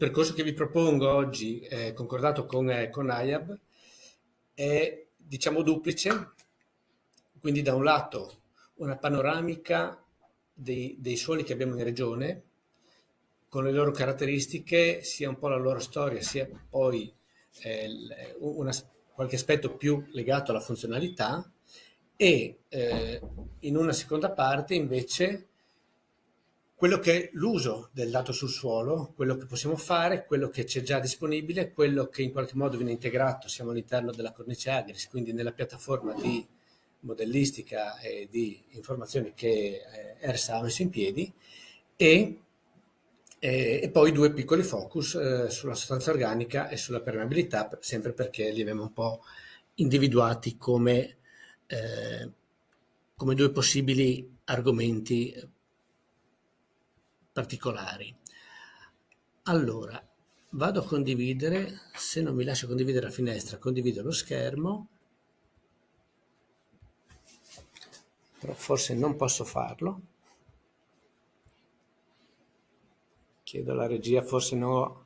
percorso che vi propongo oggi, concordato con IAB, è diciamo duplice, quindi da un lato una panoramica dei suoli che abbiamo in regione, con le loro caratteristiche, sia un po' la loro storia, sia poi qualche aspetto più legato alla funzionalità, e in una seconda parte invece quello che è l'uso del dato sul suolo, quello che possiamo fare, quello che c'è già disponibile, quello che in qualche modo viene integrato, siamo all'interno della cornice Agris, quindi nella piattaforma di modellistica e di informazioni che ERSA ha messo in piedi, e poi due piccoli focus sulla sostanza organica e sulla permeabilità, sempre perché li abbiamo un po' individuati come due possibili argomenti particolari. Allora, vado a condividere, se non mi lascia condividere la finestra, condivido lo schermo, però forse non posso farlo. Chiedo alla regia, forse no.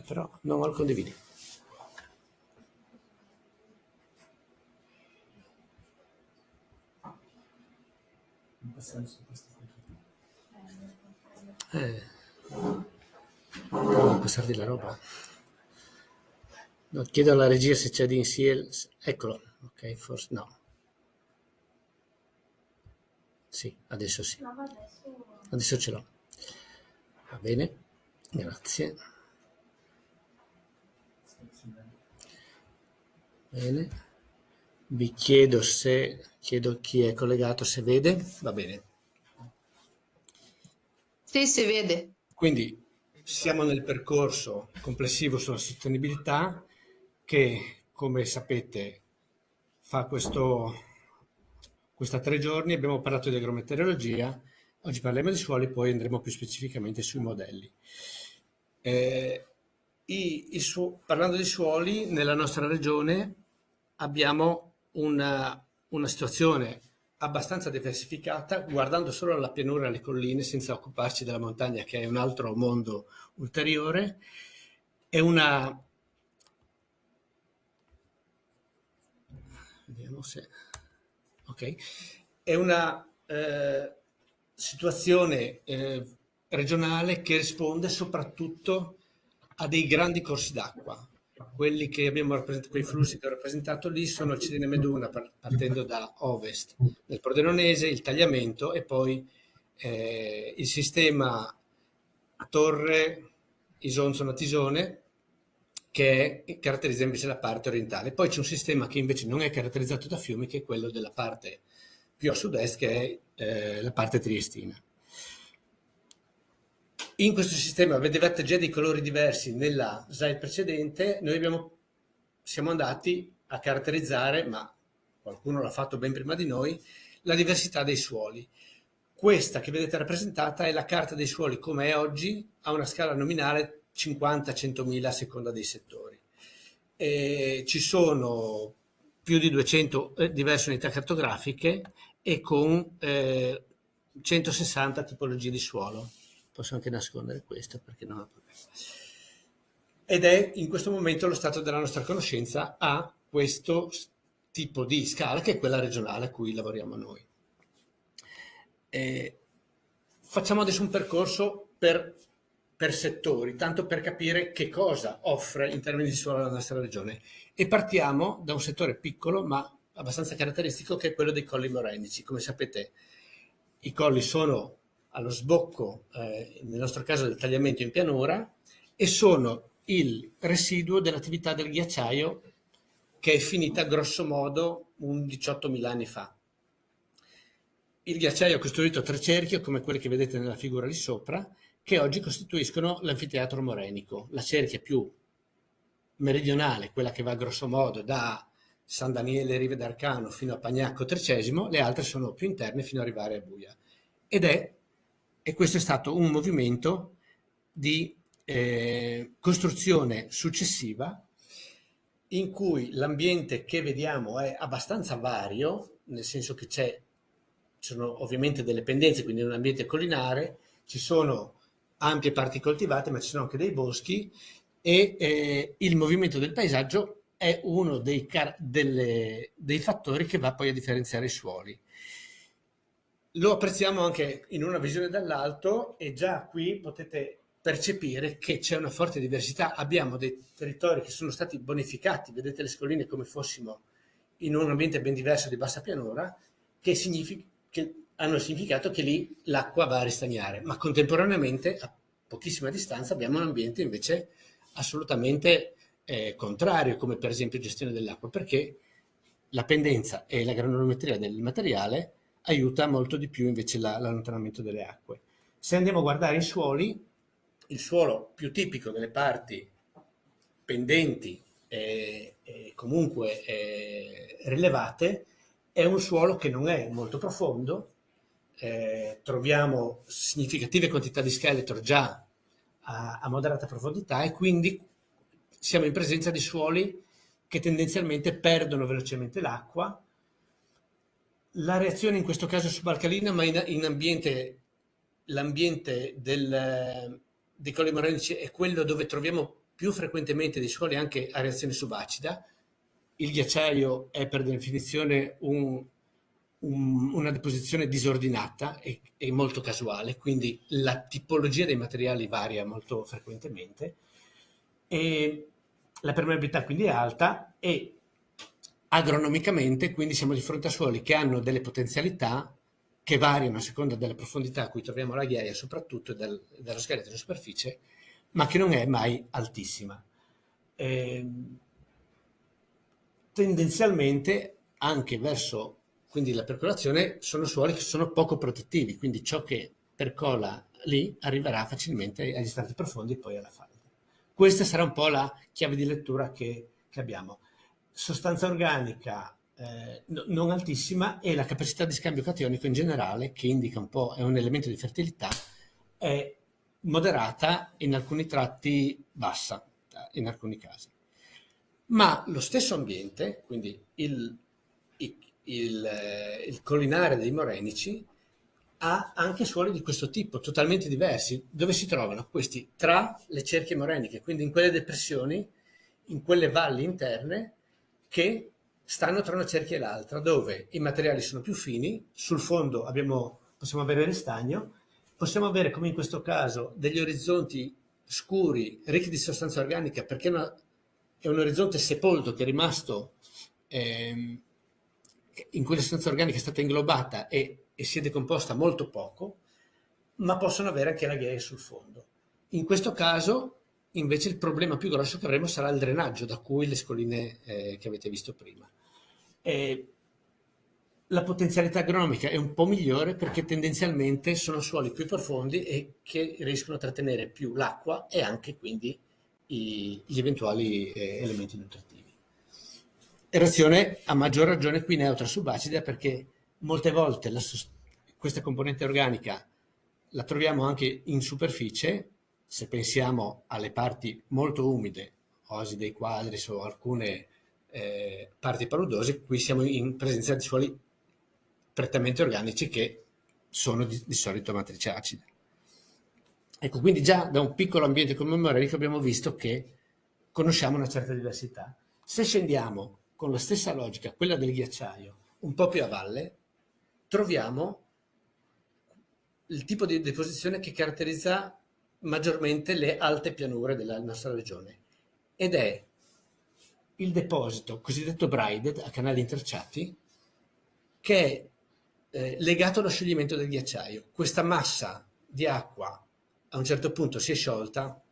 Però non lo condividi. Devo passarti la roba. No, chiedo alla regia se c'è di insieme. Eccolo, ok, forse no. Sì, adesso sì. Adesso ce l'ho. Va bene, grazie. Bene. Vi chiedo chi è collegato se vede. Va bene. Sì, si vede. Quindi siamo nel percorso complessivo sulla sostenibilità che, come sapete, fa questa 3 giorni. Abbiamo parlato di agrometeorologia, oggi parliamo di suoli, poi andremo più specificamente sui modelli. Parlando di suoli, nella nostra regione abbiamo una situazione abbastanza diversificata, guardando solo alla pianura e alle colline, senza occuparci della montagna, che è un altro mondo ulteriore. Vediamo se... Ok. È una situazione regionale che risponde soprattutto a dei grandi corsi d'acqua. Quelli che abbiamo rappresentato, quei flussi che ho rappresentato lì sono il Cirine Meduna, partendo da ovest del Pordenonese, il tagliamento e poi il sistema Torre Isonzo-Natisone, che caratterizza invece la parte orientale. Poi c'è un sistema che invece non è caratterizzato da fiumi, che è quello della parte più a sud-est, che è la parte triestina. In questo sistema vedevate già dei colori diversi nella slide precedente. Noi siamo andati a caratterizzare, ma qualcuno l'ha fatto ben prima di noi, la diversità dei suoli. Questa che vedete rappresentata è la carta dei suoli come è oggi, a una scala nominale 50-100.000 a seconda dei settori. Ci sono più di 200 diverse unità cartografiche e con 160 tipologie di suolo. Posso anche nascondere questo perché non ho problema. Ed è in questo momento lo stato della nostra conoscenza a questo tipo di scala, che è quella regionale a cui lavoriamo noi. Facciamo adesso un percorso per settori, tanto per capire che cosa offre in termini di suolo la nostra regione. E partiamo da un settore piccolo ma abbastanza caratteristico, che è quello dei colli morenici. Come sapete, i colli sono allo sbocco, nel nostro caso del tagliamento in pianura, e sono il residuo dell'attività del ghiacciaio che è finita grosso modo 18.000 anni fa. Il ghiacciaio ha costruito 3 cerchie, come quelli che vedete nella figura lì sopra, che oggi costituiscono l'anfiteatro morenico. La cerchia più meridionale, quella che va grosso modo da San Daniele Rive d'Arcano fino a Pagnacco Trecesimo, le altre sono più interne fino ad arrivare a Buia. E questo è stato un movimento di costruzione successiva, in cui l'ambiente che vediamo è abbastanza vario, nel senso che ci sono ovviamente delle pendenze, quindi è un ambiente collinare, ci sono ampie parti coltivate, ma ci sono anche dei boschi e il movimento del paesaggio è uno dei fattori che va poi a differenziare i suoli. Lo apprezziamo anche in una visione dall'alto e già qui potete percepire che c'è una forte diversità. Abbiamo dei territori che sono stati bonificati, vedete le scolline come fossimo in un ambiente ben diverso di bassa pianura, che hanno il significato che lì l'acqua va a ristagnare, ma contemporaneamente a pochissima distanza abbiamo un ambiente invece assolutamente contrario, come per esempio gestione dell'acqua, perché la pendenza e la granulometria del materiale aiuta molto di più invece l'allontanamento delle acque. Se andiamo a guardare i suoli, il suolo più tipico delle parti pendenti e comunque rilevate è un suolo che non è molto profondo, troviamo significative quantità di scheletro già a moderata profondità e quindi siamo in presenza di suoli che tendenzialmente perdono velocemente l'acqua. La reazione in questo caso è subalcalina, ma in ambiente, l'ambiente dei colli morenici è quello dove troviamo più frequentemente dei suoli anche a reazione subacida. Il ghiacciaio è per definizione una deposizione disordinata e molto casuale, quindi la tipologia dei materiali varia molto frequentemente e la permeabilità quindi è alta e agronomicamente quindi siamo di fronte a suoli che hanno delle potenzialità che variano a seconda della profondità a cui troviamo la ghiaia soprattutto dello scheletro in superficie, ma che non è mai altissima. Tendenzialmente anche verso quindi la percolazione sono suoli che sono poco protettivi, quindi ciò che percola lì arriverà facilmente agli strati profondi e poi alla falda. Questa sarà un po' la chiave di lettura che abbiamo. Sostanza organica non altissima e la capacità di scambio cationico in generale, che indica un po', è un elemento di fertilità, è moderata, in alcuni tratti bassa, in alcuni casi. Ma lo stesso ambiente, quindi il collinare dei morenici, ha anche suoli di questo tipo, totalmente diversi, dove si trovano questi tra le cerchie moreniche, quindi in quelle depressioni, in quelle valli interne che stanno tra una cerchia e l'altra, dove i materiali sono più fini, sul fondo possiamo avere ristagno, possiamo avere, come in questo caso, degli orizzonti scuri, ricchi di sostanza organica, perché è un orizzonte sepolto che è rimasto in cui la sostanza organica è stata inglobata e si è decomposta molto poco, ma possono avere anche la ghiaia sul fondo. In questo caso, invece, il problema più grosso che avremo sarà il drenaggio, da cui le scolline che avete visto prima. La potenzialità agronomica è un po' migliore perché tendenzialmente sono suoli più profondi e che riescono a trattenere più l'acqua e anche quindi gli eventuali elementi nutritivi. Erazione a maggior ragione qui neutra subacida perché molte volte questa componente organica la troviamo anche in superficie, se pensiamo alle parti molto umide, oasi dei quadris o alcune parti paludose, qui siamo in presenza di suoli prettamente organici che sono di solito matrice acida. Ecco, quindi già da un piccolo ambiente come morenico abbiamo visto che conosciamo una certa diversità. Se scendiamo con la stessa logica, quella del ghiacciaio, un po' più a valle, troviamo il tipo di deposizione che caratterizza maggiormente le alte pianure della nostra regione ed è il deposito cosiddetto braided a canali intrecciati che è legato allo scioglimento del ghiacciaio. Questa massa di acqua a un certo punto si è sciolta,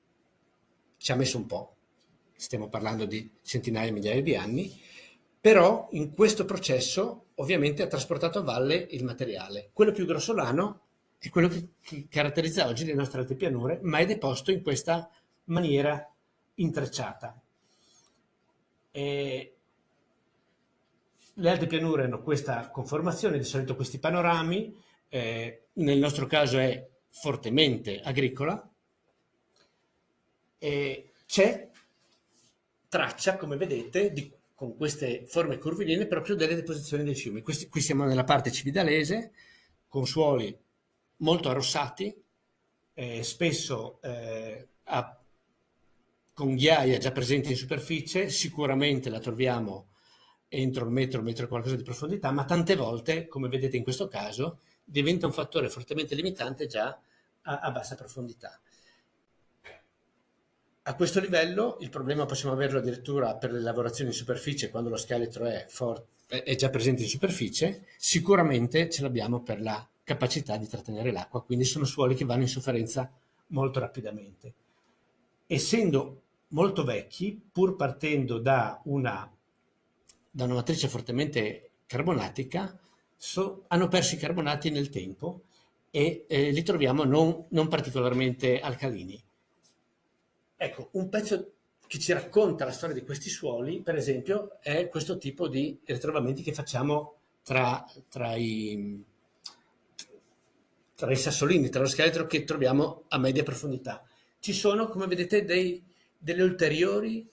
ci ha messo un po', stiamo parlando di centinaia e migliaia di anni, però in questo processo ovviamente ha trasportato a valle il materiale. Quello più grossolano è quello che caratterizza oggi le nostre alte pianure, ma è deposto in questa maniera intrecciata. Le alte pianure hanno questa conformazione, di solito questi panorami, nel nostro caso è fortemente agricola, c'è traccia, come vedete, con queste forme curvilinee proprio delle deposizioni dei fiumi. Qui siamo nella parte cividalese, con suoli molto arrossati, spesso con ghiaia già presenti in superficie, sicuramente la troviamo entro il metro e qualcosa di profondità, ma tante volte, come vedete in questo caso, diventa un fattore fortemente limitante già a bassa profondità. A questo livello il problema possiamo averlo addirittura per le lavorazioni in superficie, quando lo scheletro è già presente in superficie, sicuramente ce l'abbiamo per la capacità di trattenere l'acqua, quindi sono suoli che vanno in sofferenza molto rapidamente. Essendo molto vecchi, pur partendo da una matrice fortemente carbonatica, hanno perso i carbonati nel tempo e li troviamo non particolarmente alcalini. Ecco, un pezzo che ci racconta la storia di questi suoli, per esempio, è questo tipo di ritrovamenti che facciamo tra i sassolini, tra lo scheletro che troviamo a media profondità. Ci sono, come vedete, delle ulteriori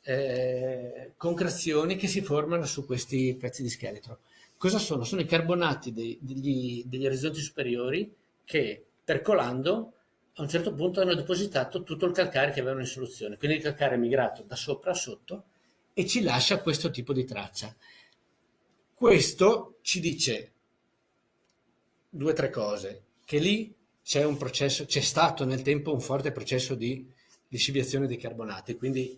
concrezioni che si formano su questi pezzi di scheletro. Cosa sono? Sono i carbonati degli orizzonti superiori che, percolando, a un certo punto hanno depositato tutto il calcare che avevano in soluzione. Quindi il calcare è migrato da sopra a sotto e ci lascia questo tipo di traccia. Questo ci dice 2 o 3 cose, che lì c'è stato nel tempo un forte processo di lixiviazione dei carbonati, quindi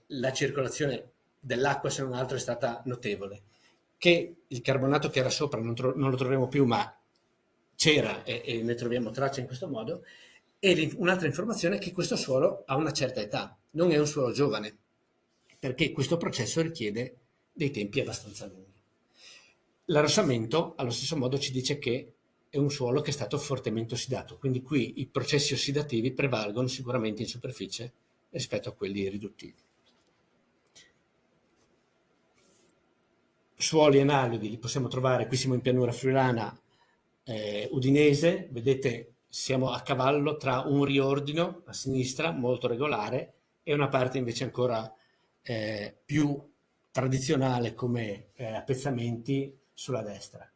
la circolazione dell'acqua, se non altro, è stata notevole. Che il carbonato che era sopra non lo troviamo più, ma c'era e ne troviamo traccia in questo modo. E un'altra informazione è che questo suolo ha una certa età, non è un suolo giovane, perché questo processo richiede dei tempi abbastanza lunghi. L'arrossamento, allo stesso modo, ci dice che è un suolo che è stato fortemente ossidato, quindi qui i processi ossidativi prevalgono sicuramente in superficie rispetto a quelli riduttivi. Suoli analoghi li possiamo trovare, qui siamo in pianura friulana udinese, vedete siamo a cavallo tra un riordino a sinistra molto regolare e una parte invece ancora più tradizionale come appezzamenti sulla destra.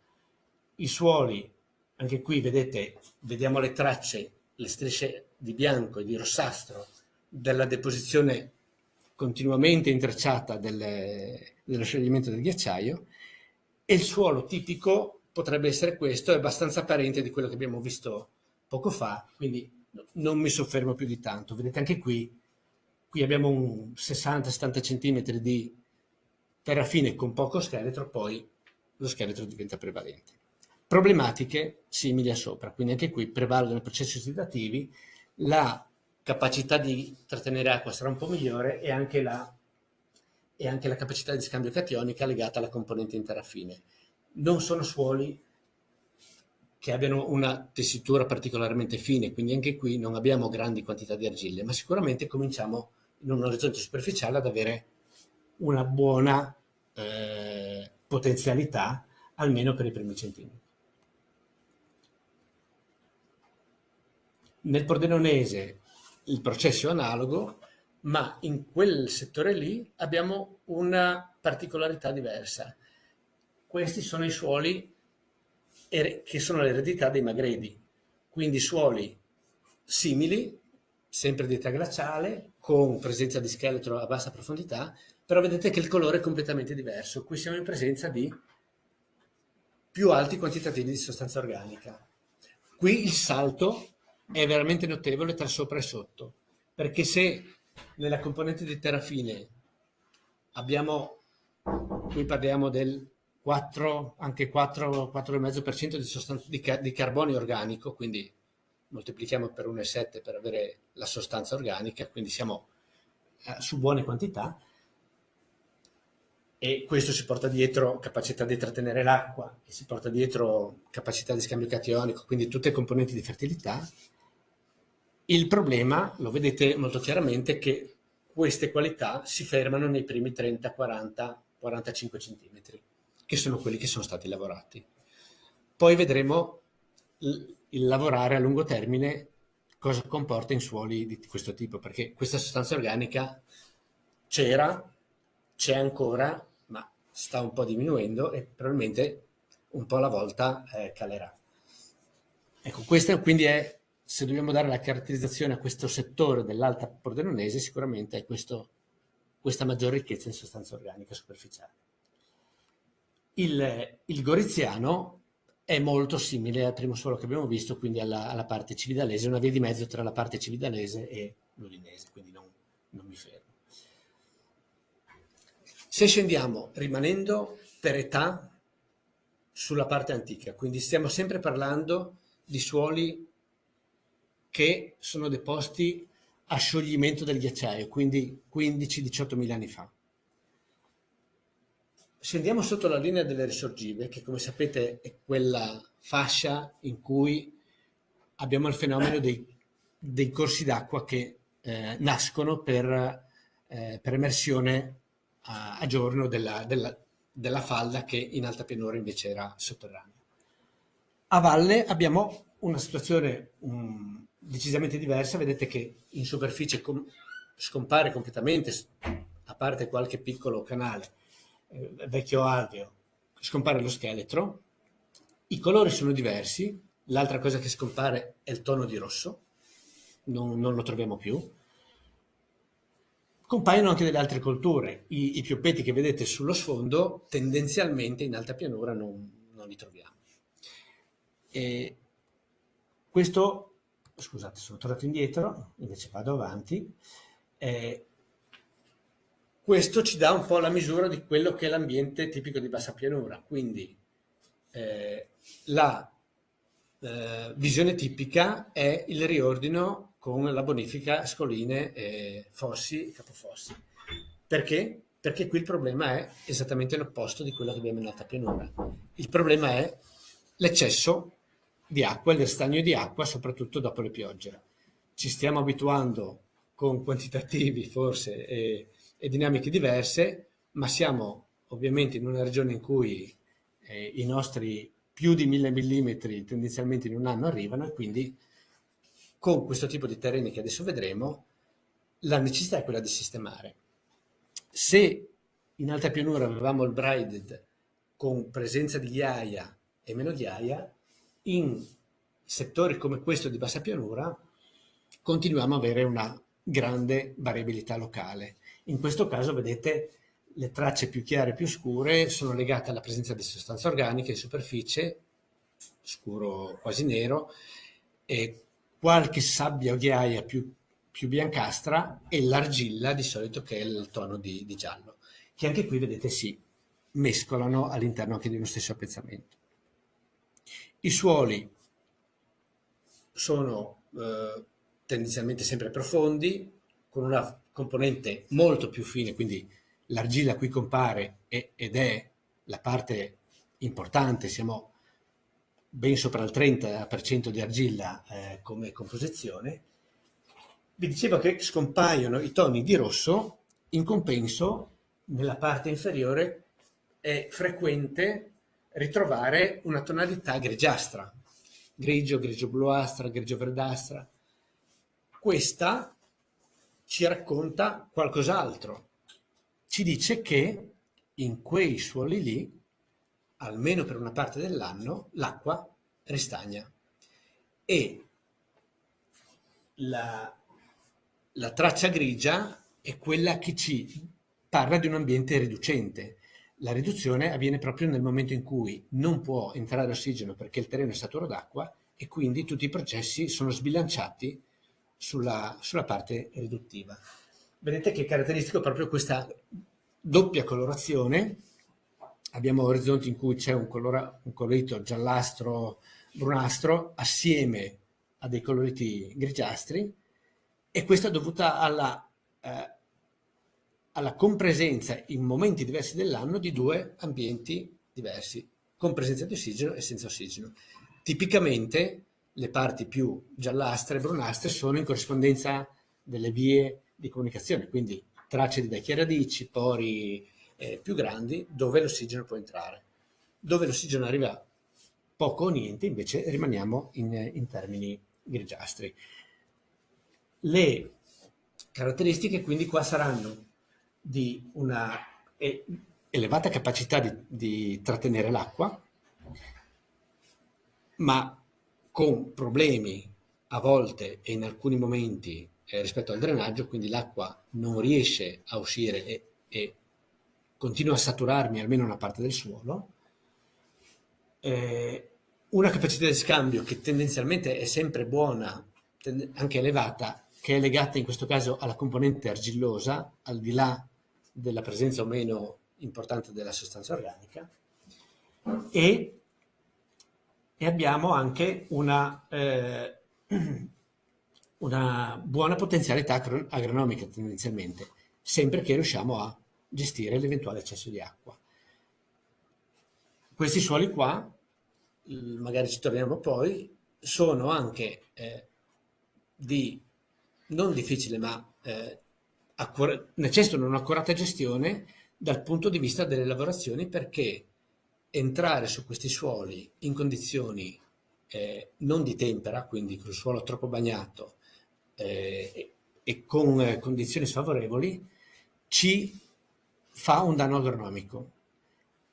I suoli, anche qui vediamo le tracce, le strisce di bianco e di rossastro della deposizione continuamente intrecciata dello scioglimento del ghiacciaio, e il suolo tipico potrebbe essere questo, è abbastanza apparente di quello che abbiamo visto poco fa, quindi non mi soffermo più di tanto. Vedete anche qui abbiamo un 60-70 cm di terra fine con poco scheletro, poi lo scheletro diventa prevalente. Problematiche simili a sopra, quindi anche qui prevalgono i processi ossidativi, la capacità di trattenere acqua sarà un po' migliore e anche la capacità di scambio cationica legata alla componente in terra fine. Non sono suoli che abbiano una tessitura particolarmente fine, quindi anche qui non abbiamo grandi quantità di argille, ma sicuramente cominciamo in un orizzonte superficiale ad avere una buona potenzialità, almeno per i primi centimetri. Nel Pordenonese il processo è analogo, ma in quel settore lì abbiamo una particolarità diversa. Questi sono i suoli che sono l'eredità dei Magredi, quindi suoli simili, sempre di età glaciale, con presenza di scheletro a bassa profondità, però vedete che il colore è completamente diverso. Qui siamo in presenza di più alti quantitativi di sostanza organica. Qui il salto è veramente notevole tra sopra e sotto, perché se nella componente di terra fine qui parliamo del 4, anche 4,5% di carbonio organico, quindi moltiplichiamo per 1,7 per avere la sostanza organica, quindi siamo su buone quantità, e questo si porta dietro capacità di trattenere l'acqua, e si porta dietro capacità di scambio cationico, quindi tutte componenti di fertilità. Il problema, lo vedete molto chiaramente, che queste qualità si fermano nei primi 30, 40, 45 centimetri, che sono quelli che sono stati lavorati. Poi vedremo il lavorare a lungo termine cosa comporta in suoli di questo tipo, perché questa sostanza organica c'era c'è ancora, ma sta un po' diminuendo e probabilmente un po' alla volta calerà. Ecco, questa quindi è, se dobbiamo dare la caratterizzazione a questo settore dell'Alta Pordenonese, sicuramente è questa maggiore ricchezza in sostanza organica superficiale. Il goriziano è molto simile al primo suolo che abbiamo visto, quindi alla parte cividalese, una via di mezzo tra la parte cividalese e l'udinese, quindi non mi fermo. Se scendiamo, rimanendo per età sulla parte antica, quindi stiamo sempre parlando di suoli che sono deposti a scioglimento del ghiacciaio, quindi 15-18 mila anni fa. Scendiamo sotto la linea delle risorgive, che come sapete è quella fascia in cui abbiamo il fenomeno dei corsi d'acqua che nascono per emersione a giorno della falda che in alta pianura invece era sotterranea. A valle abbiamo una situazione decisamente diversa, vedete che in superficie scompare completamente, a parte qualche piccolo canale, vecchio alveo, scompare lo scheletro, i colori sono diversi, l'altra cosa che scompare è il tono di rosso, non lo troviamo più. Compaiono anche delle altre colture, i pioppetti che vedete sullo sfondo tendenzialmente in alta pianura non li troviamo. E questo, scusate, sono tornato indietro, invece vado avanti. Questo ci dà un po' la misura di quello che è l'ambiente tipico di bassa pianura, quindi la visione tipica è il riordino con la bonifica scoline, fossi e capofossi. Perché? Perché qui il problema è esattamente l'opposto di quello che abbiamo in alta pianura. Il problema è l'eccesso di acqua, il ristagno di acqua, soprattutto dopo le piogge. Ci stiamo abituando con quantitativi forse e dinamiche diverse, ma siamo ovviamente in una regione in cui i nostri più di 1000 millimetri tendenzialmente in un anno arrivano e quindi con questo tipo di terreni che adesso vedremo la necessità è quella di sistemare. Se in alta pianura avevamo il braided con presenza di ghiaia e meno ghiaia, in settori come questo di bassa pianura continuiamo ad avere una grande variabilità locale. In questo caso vedete le tracce più chiare e più scure sono legate alla presenza di sostanze organiche in superficie, scuro quasi nero, e qualche sabbia o ghiaia più biancastra e l'argilla di solito che è il tono di giallo, che anche qui vedete si mescolano all'interno anche di uno stesso appezzamento. I suoli sono tendenzialmente sempre profondi, con una componente molto più fine, quindi l'argilla qui compare ed è la parte importante, siamo ben sopra il 30% di argilla come composizione. Vi dicevo che scompaiono i toni di rosso, in compenso nella parte inferiore è frequente ritrovare una tonalità grigiastra, grigio, grigio bluastra, grigio verdastra. Questa ci racconta qualcos'altro. Ci dice che in quei suoli lì, almeno per una parte dell'anno, l'acqua ristagna e la traccia grigia è quella che ci parla di un ambiente riducente. La riduzione avviene proprio nel momento in cui non può entrare ossigeno perché il terreno è saturo d'acqua e quindi tutti i processi sono sbilanciati sulla parte riduttiva. Vedete che è caratteristico proprio questa doppia colorazione. Abbiamo orizzonti in cui c'è un colorito giallastro, brunastro, assieme a dei coloriti grigiastri, e questo è dovuta alla compresenza in momenti diversi dell'anno di due ambienti diversi, con presenza di ossigeno e senza ossigeno. Tipicamente le parti più giallastre e brunastre sono in corrispondenza delle vie di comunicazione, quindi tracce di vecchie radici, pori più grandi, dove l'ossigeno può entrare. Dove l'ossigeno arriva poco o niente, invece rimaniamo in termini grigiastri. Le caratteristiche quindi qua saranno di una e elevata capacità di trattenere l'acqua, ma con problemi a volte e in alcuni momenti rispetto al drenaggio, quindi l'acqua non riesce a uscire e continua a saturarmi almeno una parte del suolo. Una capacità di scambio che tendenzialmente è sempre buona, anche elevata, che è legata in questo caso alla componente argillosa, al di là della presenza o meno importante della sostanza organica, e abbiamo anche una buona potenzialità agronomica tendenzialmente, sempre che riusciamo a gestire l'eventuale eccesso di acqua. Questi suoli qua, magari ci torniamo poi, sono anche di non difficile, ma necessitano un'accurata gestione dal punto di vista delle lavorazioni, perché entrare su questi suoli in condizioni non di tempera, quindi con il suolo troppo bagnato e con condizioni sfavorevoli, ci fa un danno agronomico,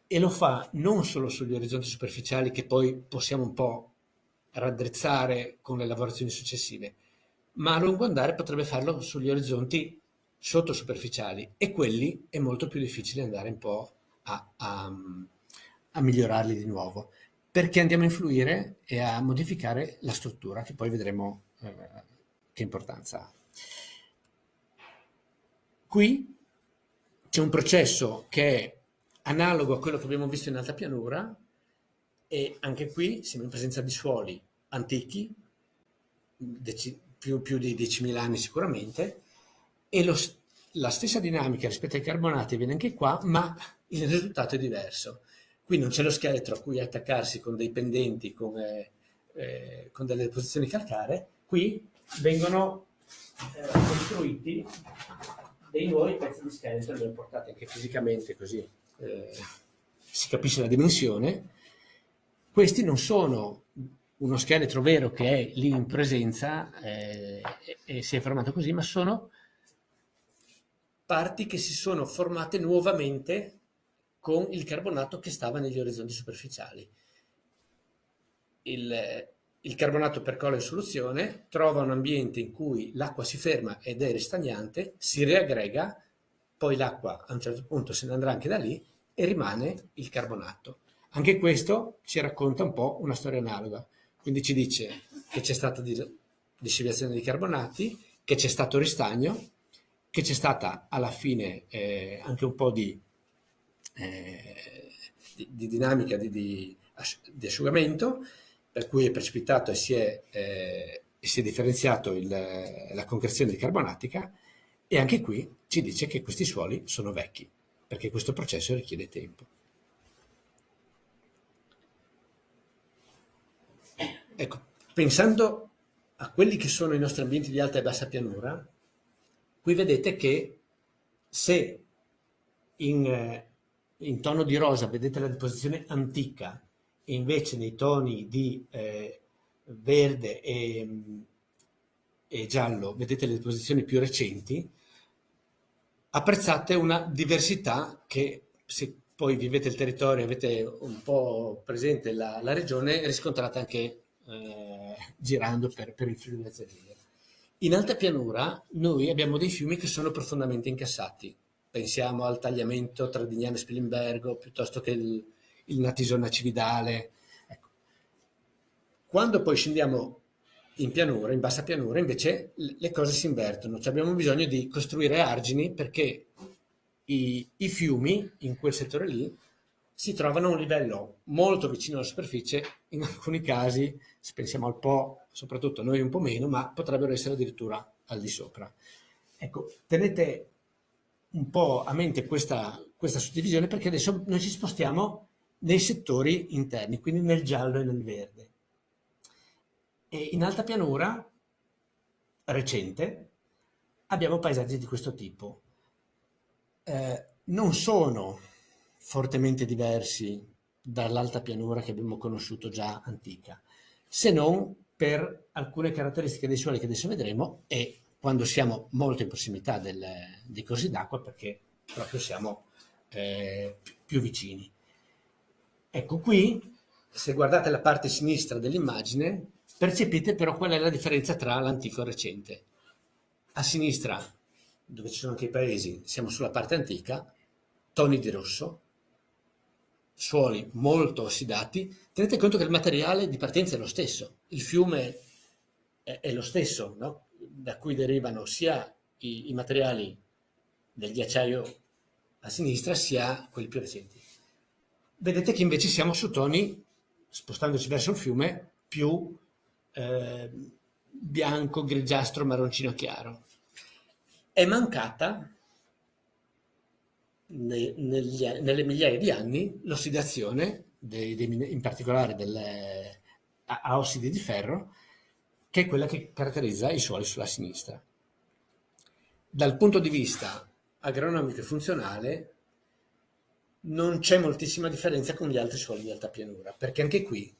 e lo fa non solo sugli orizzonti superficiali, che poi possiamo un po' raddrizzare con le lavorazioni successive, ma a lungo andare potrebbe farlo sugli orizzonti sottosuperficiali, e quelli è molto più difficile andare un po' a migliorarli di nuovo, perché andiamo a influire e a modificare la struttura, che poi vedremo che importanza ha. Qui c'è un processo che è analogo a quello che abbiamo visto in alta pianura, e anche qui siamo in presenza di suoli antichi, più di 10.000 anni sicuramente, e la stessa dinamica rispetto ai carbonati avviene anche qua, ma il risultato è diverso. Qui non c'è lo scheletro a cui attaccarsi con dei pendenti, con delle deposizioni calcaree. Qui vengono costruiti dei nuovi pezzi di scheletro, li ho portati anche fisicamente, così si capisce la dimensione. Questi non sono uno scheletro vero che è lì in presenza e si è formato così, ma sono parti che si sono formate nuovamente con il carbonato che stava negli orizzonti superficiali. Il carbonato percola in soluzione, trova un ambiente in cui l'acqua si ferma ed è ristagnante, si riaggrega, poi l'acqua a un certo punto se ne andrà anche da lì e rimane il carbonato. Anche questo ci racconta un po' una storia analoga, quindi ci dice che c'è stata lixiviazione di carbonati, che c'è stato ristagno, che c'è stata alla fine anche un po' di dinamica di asciugamento, per cui è precipitato e si è differenziato la concrezione di carbonatica, e anche qui ci dice che questi suoli sono vecchi, perché questo processo richiede tempo. Ecco, pensando a quelli che sono i nostri ambienti di alta e bassa pianura, qui vedete che se in tono di rosa vedete la deposizione antica, e invece nei toni di verde e giallo vedete le deposizioni più recenti, apprezzate una diversità che, se poi vivete il territorio e avete un po' presente la regione, riscontrate anche girando per il Friuli Venezia Giulia. In alta pianura noi abbiamo dei fiumi che sono profondamente incassati. Pensiamo al tagliamento tra Dignano e Spilimbergo, piuttosto che il Natisona Cividale. Ecco. Quando poi scendiamo in pianura, in bassa pianura, invece le cose si invertono. Cioè abbiamo bisogno di costruire argini, perché i fiumi in quel settore lì si trovano a un livello molto vicino alla superficie, in alcuni casi, se pensiamo al Po, soprattutto noi un po' meno, ma potrebbero essere addirittura al di sopra. Ecco, tenete un po' a mente questa suddivisione, perché adesso noi ci spostiamo nei settori interni, quindi nel giallo e nel verde. E in alta pianura recente abbiamo paesaggi di questo tipo. Non sono fortemente diversi dall'alta pianura che abbiamo conosciuto già antica, se non per alcune caratteristiche dei suoli che adesso vedremo, e quando siamo molto in prossimità dei corsi d'acqua, perché proprio siamo più vicini. Ecco qui, se guardate la parte sinistra dell'immagine, percepite però qual è la differenza tra l'antico e il recente. A sinistra, dove ci sono anche i paesi, siamo sulla parte antica, toni di rosso, suoli molto ossidati. Tenete conto che il materiale di partenza è lo stesso, il fiume è lo stesso, no? Da cui derivano sia i materiali del ghiacciaio a sinistra sia quelli più recenti. Vedete che invece siamo su toni, spostandoci verso il fiume, più bianco, grigiastro, marroncino chiaro. È mancata nelle migliaia di anni l'ossidazione, in particolare a ossidi di ferro, che è quella che caratterizza i suoli sulla sinistra. Dal punto di vista agronomico e funzionale non c'è moltissima differenza con gli altri suoli di alta pianura, perché anche qui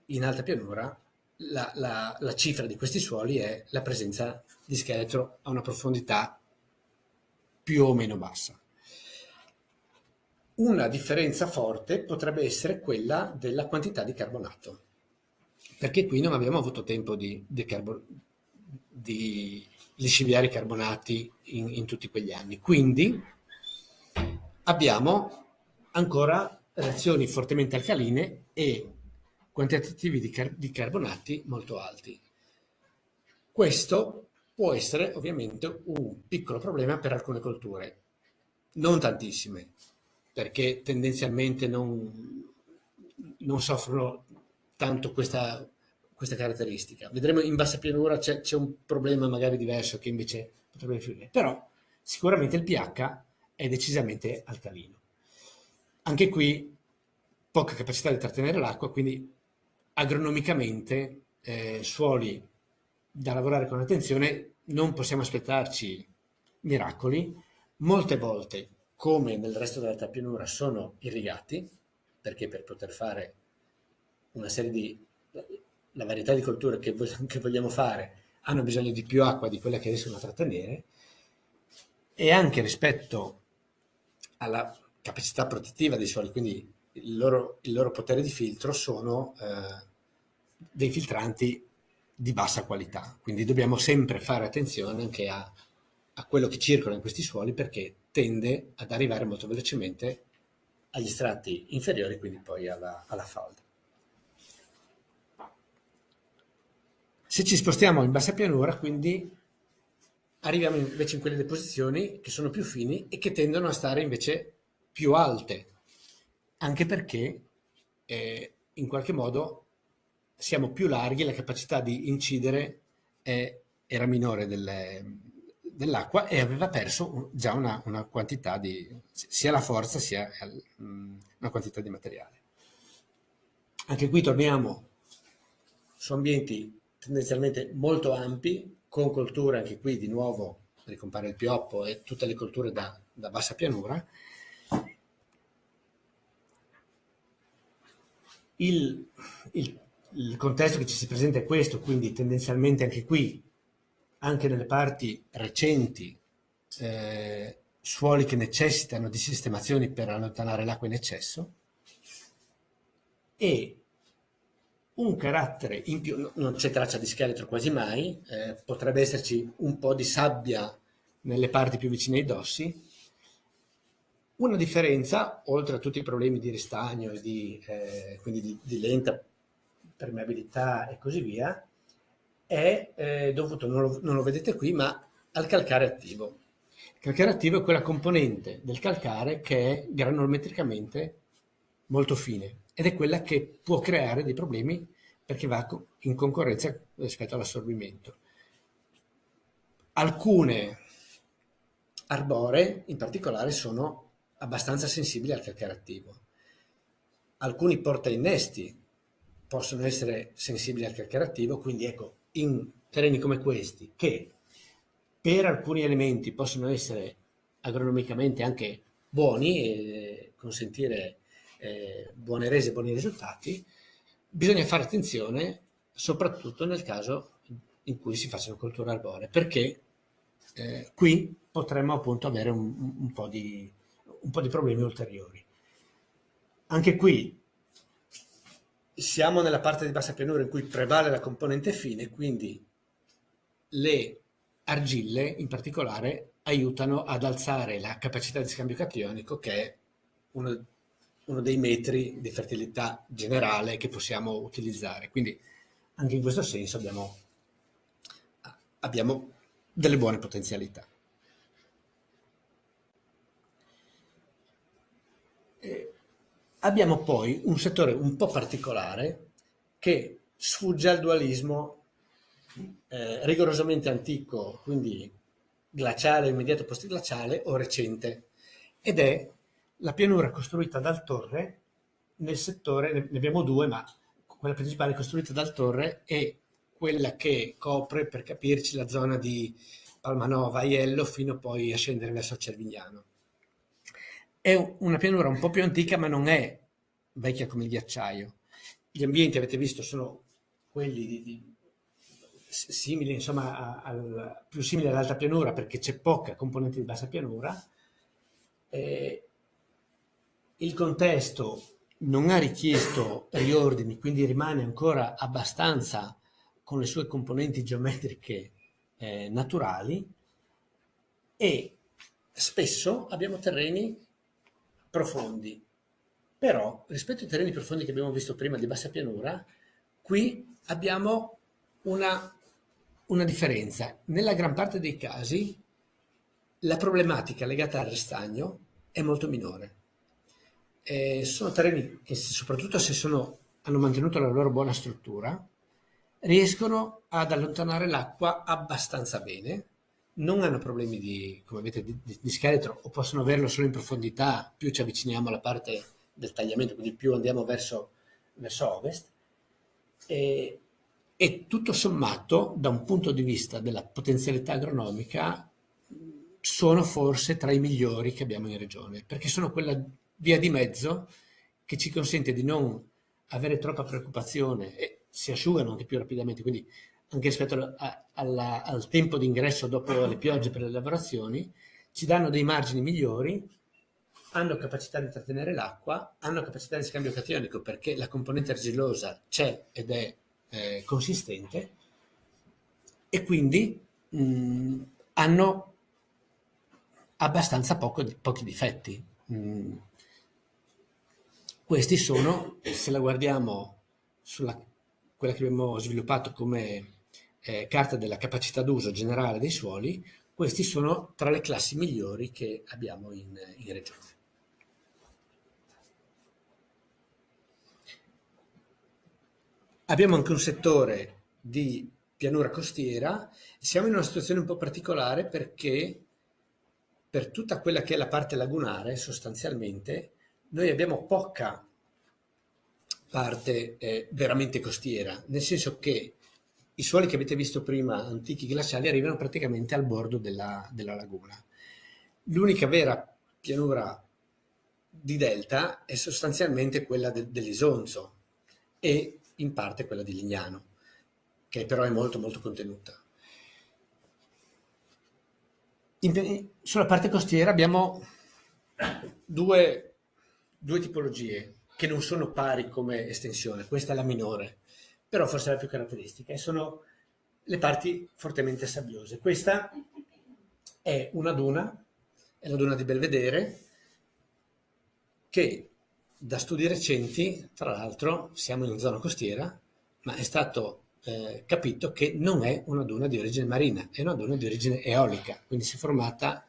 in alta pianura la cifra di questi suoli è la presenza di scheletro a una profondità più o meno bassa. Una differenza forte potrebbe essere quella della quantità di carbonato, perché qui non abbiamo avuto tempo di lisciviare i carbonati in tutti quegli anni. Quindi abbiamo ancora reazioni fortemente alcaline e quantitativi di carbonati molto alti. Questo può essere ovviamente un piccolo problema per alcune colture, non tantissime, perché tendenzialmente non soffrono tanto questa caratteristica. Vedremo in bassa pianura c'è un problema magari diverso che invece potrebbe influire, però sicuramente il pH è decisamente alcalino. Anche qui poca capacità di trattenere l'acqua, quindi agronomicamente suoli da lavorare con attenzione, non possiamo aspettarci miracoli. Molte volte, come nel resto dell'alta pianura, sono irrigati, perché per poter fare una serie di la varietà di colture che vogliamo fare hanno bisogno di più acqua di quella che riescono a trattenere, e anche rispetto alla capacità protettiva dei suoli, quindi il loro potere di filtro sono dei filtranti di bassa qualità, quindi dobbiamo sempre fare attenzione anche a quello che circola in questi suoli, perché tende ad arrivare molto velocemente agli strati inferiori, quindi poi alla falda. Se ci spostiamo in bassa pianura, quindi arriviamo invece in quelle deposizioni che sono più fini e che tendono a stare invece più alte, anche perché in qualche modo siamo più larghi, la capacità di incidere era minore dell'acqua e aveva perso già una quantità di sia la forza sia una quantità di materiale. Anche qui torniamo su ambienti tendenzialmente molto ampi, con colture anche qui di nuovo ricompare il pioppo e tutte le colture da bassa pianura. Il contesto che ci si presenta è questo, quindi tendenzialmente anche qui, anche nelle parti recenti, suoli che necessitano di sistemazioni per allontanare l'acqua in eccesso, e un carattere in più, non c'è traccia di scheletro quasi mai, potrebbe esserci un po' di sabbia nelle parti più vicine ai dossi. Una differenza, oltre a tutti i problemi di ristagno e quindi di lenta permeabilità e così via, è dovuto, non lo vedete qui, ma al calcare attivo. Il calcare attivo è quella componente del calcare che è granulometricamente molto fine ed è quella che può creare dei problemi perché va in concorrenza rispetto all'assorbimento. Alcune arboree in particolare sono abbastanza sensibili al calcare attivo. Alcuni portainnesti possono essere sensibili al calcare attivo, quindi ecco, in terreni come questi, che per alcuni elementi possono essere agronomicamente anche buoni e consentire buone rese e buoni risultati, bisogna fare attenzione soprattutto nel caso in cui si facciano colture arboree, perché qui potremmo appunto avere un un po' di problemi ulteriori. Anche qui siamo nella parte di bassa pianura in cui prevale la componente fine, quindi le argille in particolare aiutano ad alzare la capacità di scambio cationico, che è uno dei metri di fertilità generale che possiamo utilizzare. Quindi anche in questo senso abbiamo delle buone potenzialità. Abbiamo poi un settore un po' particolare che sfugge al dualismo rigorosamente antico, quindi glaciale, immediato postglaciale o recente, ed è la pianura costruita dal Torre nel settore, ne abbiamo due, ma quella principale costruita dal Torre è quella che copre, per capirci, la zona di Palmanova, Aiello, fino poi a scendere verso Cervignano. È una pianura un po' più antica, ma non è vecchia come il ghiacciaio. Gli ambienti, avete visto, sono quelli simili, insomma, più simili all'alta pianura, perché c'è poca componente di bassa pianura. Il contesto non ha richiesto riordini, quindi rimane ancora abbastanza con le sue componenti geometriche naturali, e spesso abbiamo terreni profondi. Però rispetto ai terreni profondi che abbiamo visto prima di bassa pianura, qui abbiamo una differenza. Nella gran parte dei casi la problematica legata al restagno è molto minore. Sono terreni che, soprattutto se hanno mantenuto la loro buona struttura, riescono ad allontanare l'acqua abbastanza bene, non hanno problemi come vedete, di scheletro, o possono averlo solo in profondità, più ci avviciniamo alla parte del tagliamento, quindi più andiamo verso ovest, e tutto sommato, da un punto di vista della potenzialità agronomica, sono forse tra i migliori che abbiamo in regione, perché sono quella via di mezzo che ci consente di non avere troppa preoccupazione, e si asciugano anche più rapidamente, quindi anche rispetto al tempo di ingresso dopo le piogge per le lavorazioni, ci danno dei margini migliori, hanno capacità di trattenere l'acqua, hanno capacità di scambio cationico perché la componente argillosa c'è ed è consistente, e quindi hanno abbastanza pochi difetti. Questi sono, se la guardiamo sulla quella che abbiamo sviluppato come carta della capacità d'uso generale dei suoli, questi sono tra le classi migliori che abbiamo in regione. Abbiamo anche un settore di pianura costiera. Siamo in una situazione un po' particolare perché per tutta quella che è la parte lagunare, sostanzialmente, noi abbiamo poca parte veramente costiera, nel senso che i suoli che avete visto prima, antichi glaciali, arrivano praticamente al bordo della laguna. L'unica vera pianura di delta è sostanzialmente quella dell'Isonzo e in parte quella di Lignano, che però è molto molto contenuta. Sulla parte costiera abbiamo due tipologie che non sono pari come estensione. Questa è la minore, però forse è la più caratteristica, e sono le parti fortemente sabbiose. Questa è una duna, è la duna di Belvedere, che da studi recenti, tra l'altro siamo in zona costiera, ma è stato capito che non è una duna di origine marina, è una duna di origine eolica, quindi si è formata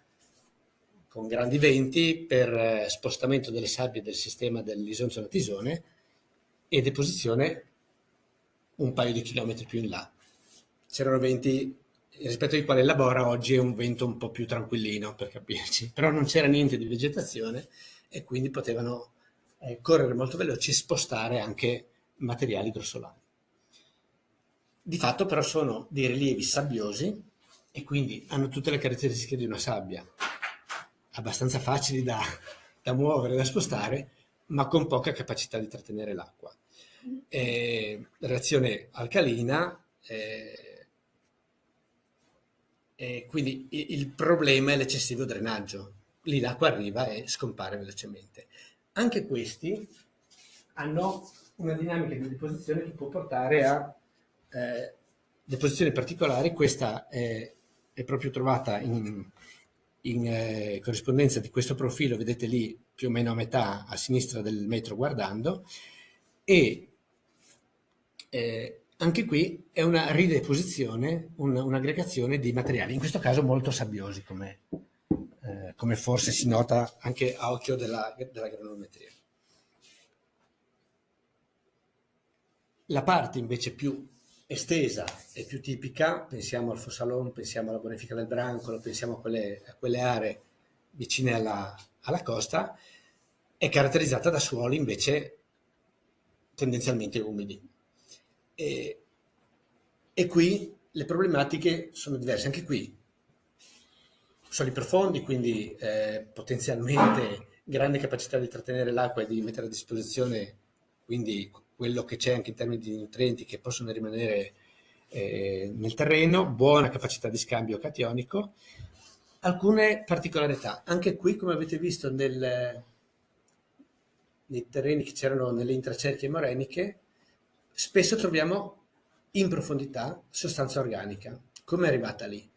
con grandi venti per spostamento delle sabbie del sistema dell'Isonzo Natisone e deposizione un paio di chilometri più in là. C'erano venti rispetto ai quali Labora oggi è un vento un po' più tranquillino, per capirci, però non c'era niente di vegetazione e quindi potevano correre molto veloci e spostare anche materiali grossolani. Di fatto però sono dei rilievi sabbiosi e quindi hanno tutte le caratteristiche di una sabbia, abbastanza facili da muovere, da spostare, ma con poca capacità di trattenere l'acqua. Reazione alcalina, quindi il problema è l'eccessivo drenaggio. lì l'acqua arriva e scompare velocemente. Anche questi hanno una dinamica di deposizione che può portare a deposizioni particolari. Questa è proprio trovata in corrispondenza di questo profilo, vedete lì più o meno a metà a sinistra del metro guardando, e anche qui è una rideposizione, un'aggregazione di materiali, in questo caso molto sabbiosi, come forse si nota anche a occhio della granulometria. La parte invece più estesa e più tipica, pensiamo al Fossalon, pensiamo alla bonifica del Brancolo, pensiamo a quelle aree vicine alla costa, è caratterizzata da suoli invece tendenzialmente umidi. E qui le problematiche sono diverse, anche qui suoli profondi, quindi potenzialmente grande capacità di trattenere l'acqua e di mettere a disposizione quindi quello che c'è anche in termini di nutrienti che possono rimanere nel terreno, buona capacità di scambio cationico, alcune particolarità. Anche qui, come avete visto nei terreni che c'erano nelle intracerchie moreniche, spesso troviamo in profondità sostanza organica. Come è arrivata lì?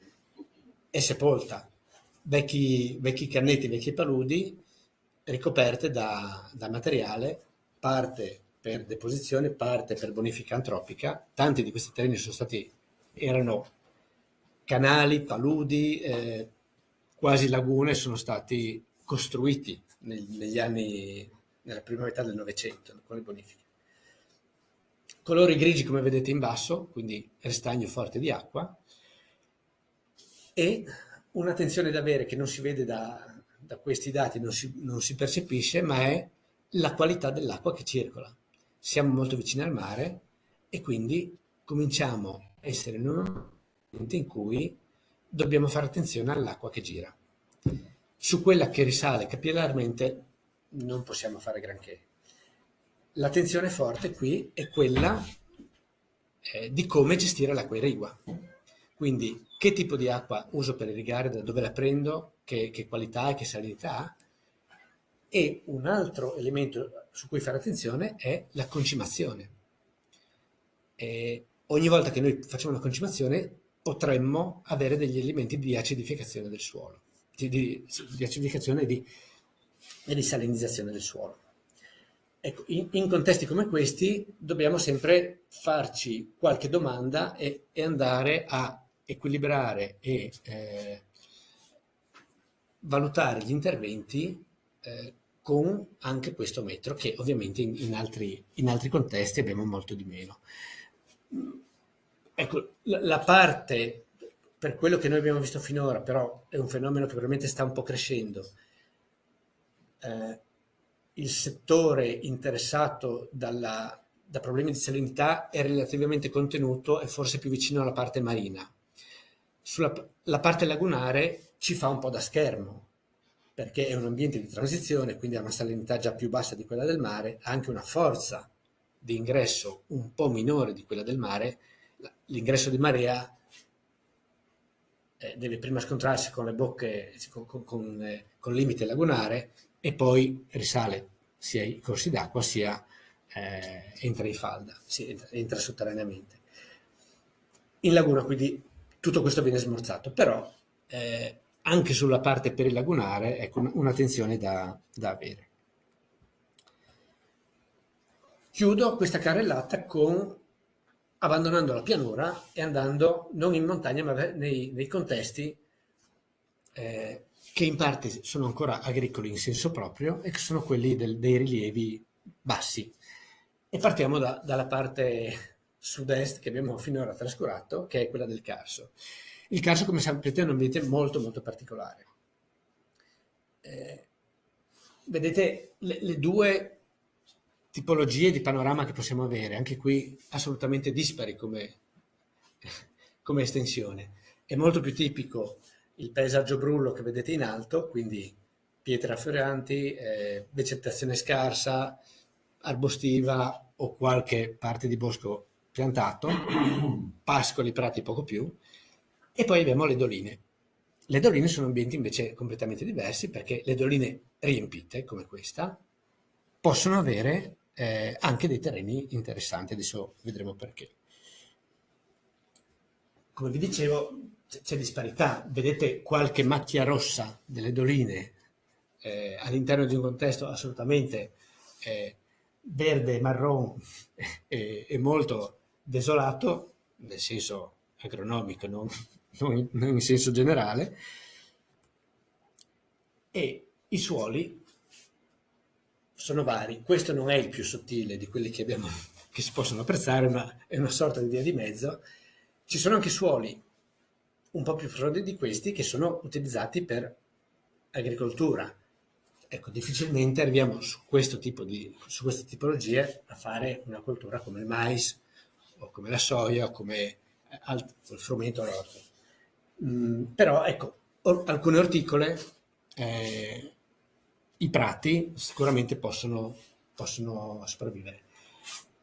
È sepolta. Vecchi cannetti, vecchie paludi ricoperte da materiale, parte per deposizione, parte per bonifica antropica. Tanti di questi terreni erano canali, paludi, quasi lagune, sono stati costruiti negli anni, nella prima metà del Novecento, con le bonifiche. Colori grigi come vedete in basso, quindi restagno forte di acqua, e un'attenzione da avere che non si vede da questi dati, non si percepisce, ma è la qualità dell'acqua che circola. Siamo molto vicini al mare e quindi cominciamo a essere in un momento in cui dobbiamo fare attenzione all'acqua che gira. Su quella che risale capillarmente non possiamo fare granché. L'attenzione forte qui è quella di come gestire l'acqua irrigua. Quindi che tipo di acqua uso per irrigare, da dove la prendo, che qualità e che salinità ha. E un altro elemento su cui fare attenzione è la concimazione. Ogni volta che noi facciamo una concimazione potremmo avere degli elementi di acidificazione del suolo, di acidificazione e di salinizzazione del suolo. Ecco, in contesti come questi dobbiamo sempre farci qualche domanda e andare a equilibrare e valutare gli interventi con anche questo metro, che ovviamente in altri contesti abbiamo molto di meno. Ecco, la parte, per quello che noi abbiamo visto finora, però è un fenomeno che veramente sta un po' crescendo, il settore interessato da problemi di salinità è relativamente contenuto e forse più vicino alla parte marina. La parte lagunare ci fa un po' da schermo, perché è un ambiente di transizione, quindi ha una salinità già più bassa di quella del mare, ha anche una forza di ingresso un po' minore di quella del mare. L'ingresso di marea deve prima scontrarsi con le bocche, con il limite lagunare, e poi risale sia i corsi d'acqua sia entra in falda, entra sotterraneamente. In laguna quindi tutto questo viene smorzato, però anche sulla parte perilagunare ecco un'attenzione da avere. Chiudo questa carrellata abbandonando la pianura e andando non in montagna ma nei contesti che in parte sono ancora agricoli in senso proprio e che sono quelli dei rilievi bassi. E partiamo dalla parte sud-est che abbiamo finora trascurato, che è quella del Carso. Il Carso, come sapete, è un ambiente molto molto particolare. Vedete le due tipologie di panorama che possiamo avere, anche qui assolutamente dispari come estensione. È molto più tipico il paesaggio brullo che vedete in alto, quindi pietre affioranti, vegetazione scarsa, arbostiva o qualche parte di bosco piantato, pascoli, prati poco più, e poi abbiamo le doline. Le doline sono ambienti invece completamente diversi, perché le doline riempite, come questa, possono avere anche dei terreni interessanti. Adesso vedremo perché. Come vi dicevo, c'è disparità. Vedete qualche macchia rossa delle doline all'interno di un contesto assolutamente verde, marron e molto desolato, nel senso agronomico, non in senso generale, e i suoli sono vari. Questo non è il più sottile di quelli che abbiamo, che si possono apprezzare, ma è una sorta di via di mezzo. Ci sono anche suoli un po' più profondi di questi che sono utilizzati per agricoltura. Ecco, difficilmente arriviamo su queste tipologie a fare una coltura come il mais o come la soia o come il frumento o l'orzo. Però ecco, alcune orticole, i prati sicuramente possono sopravvivere.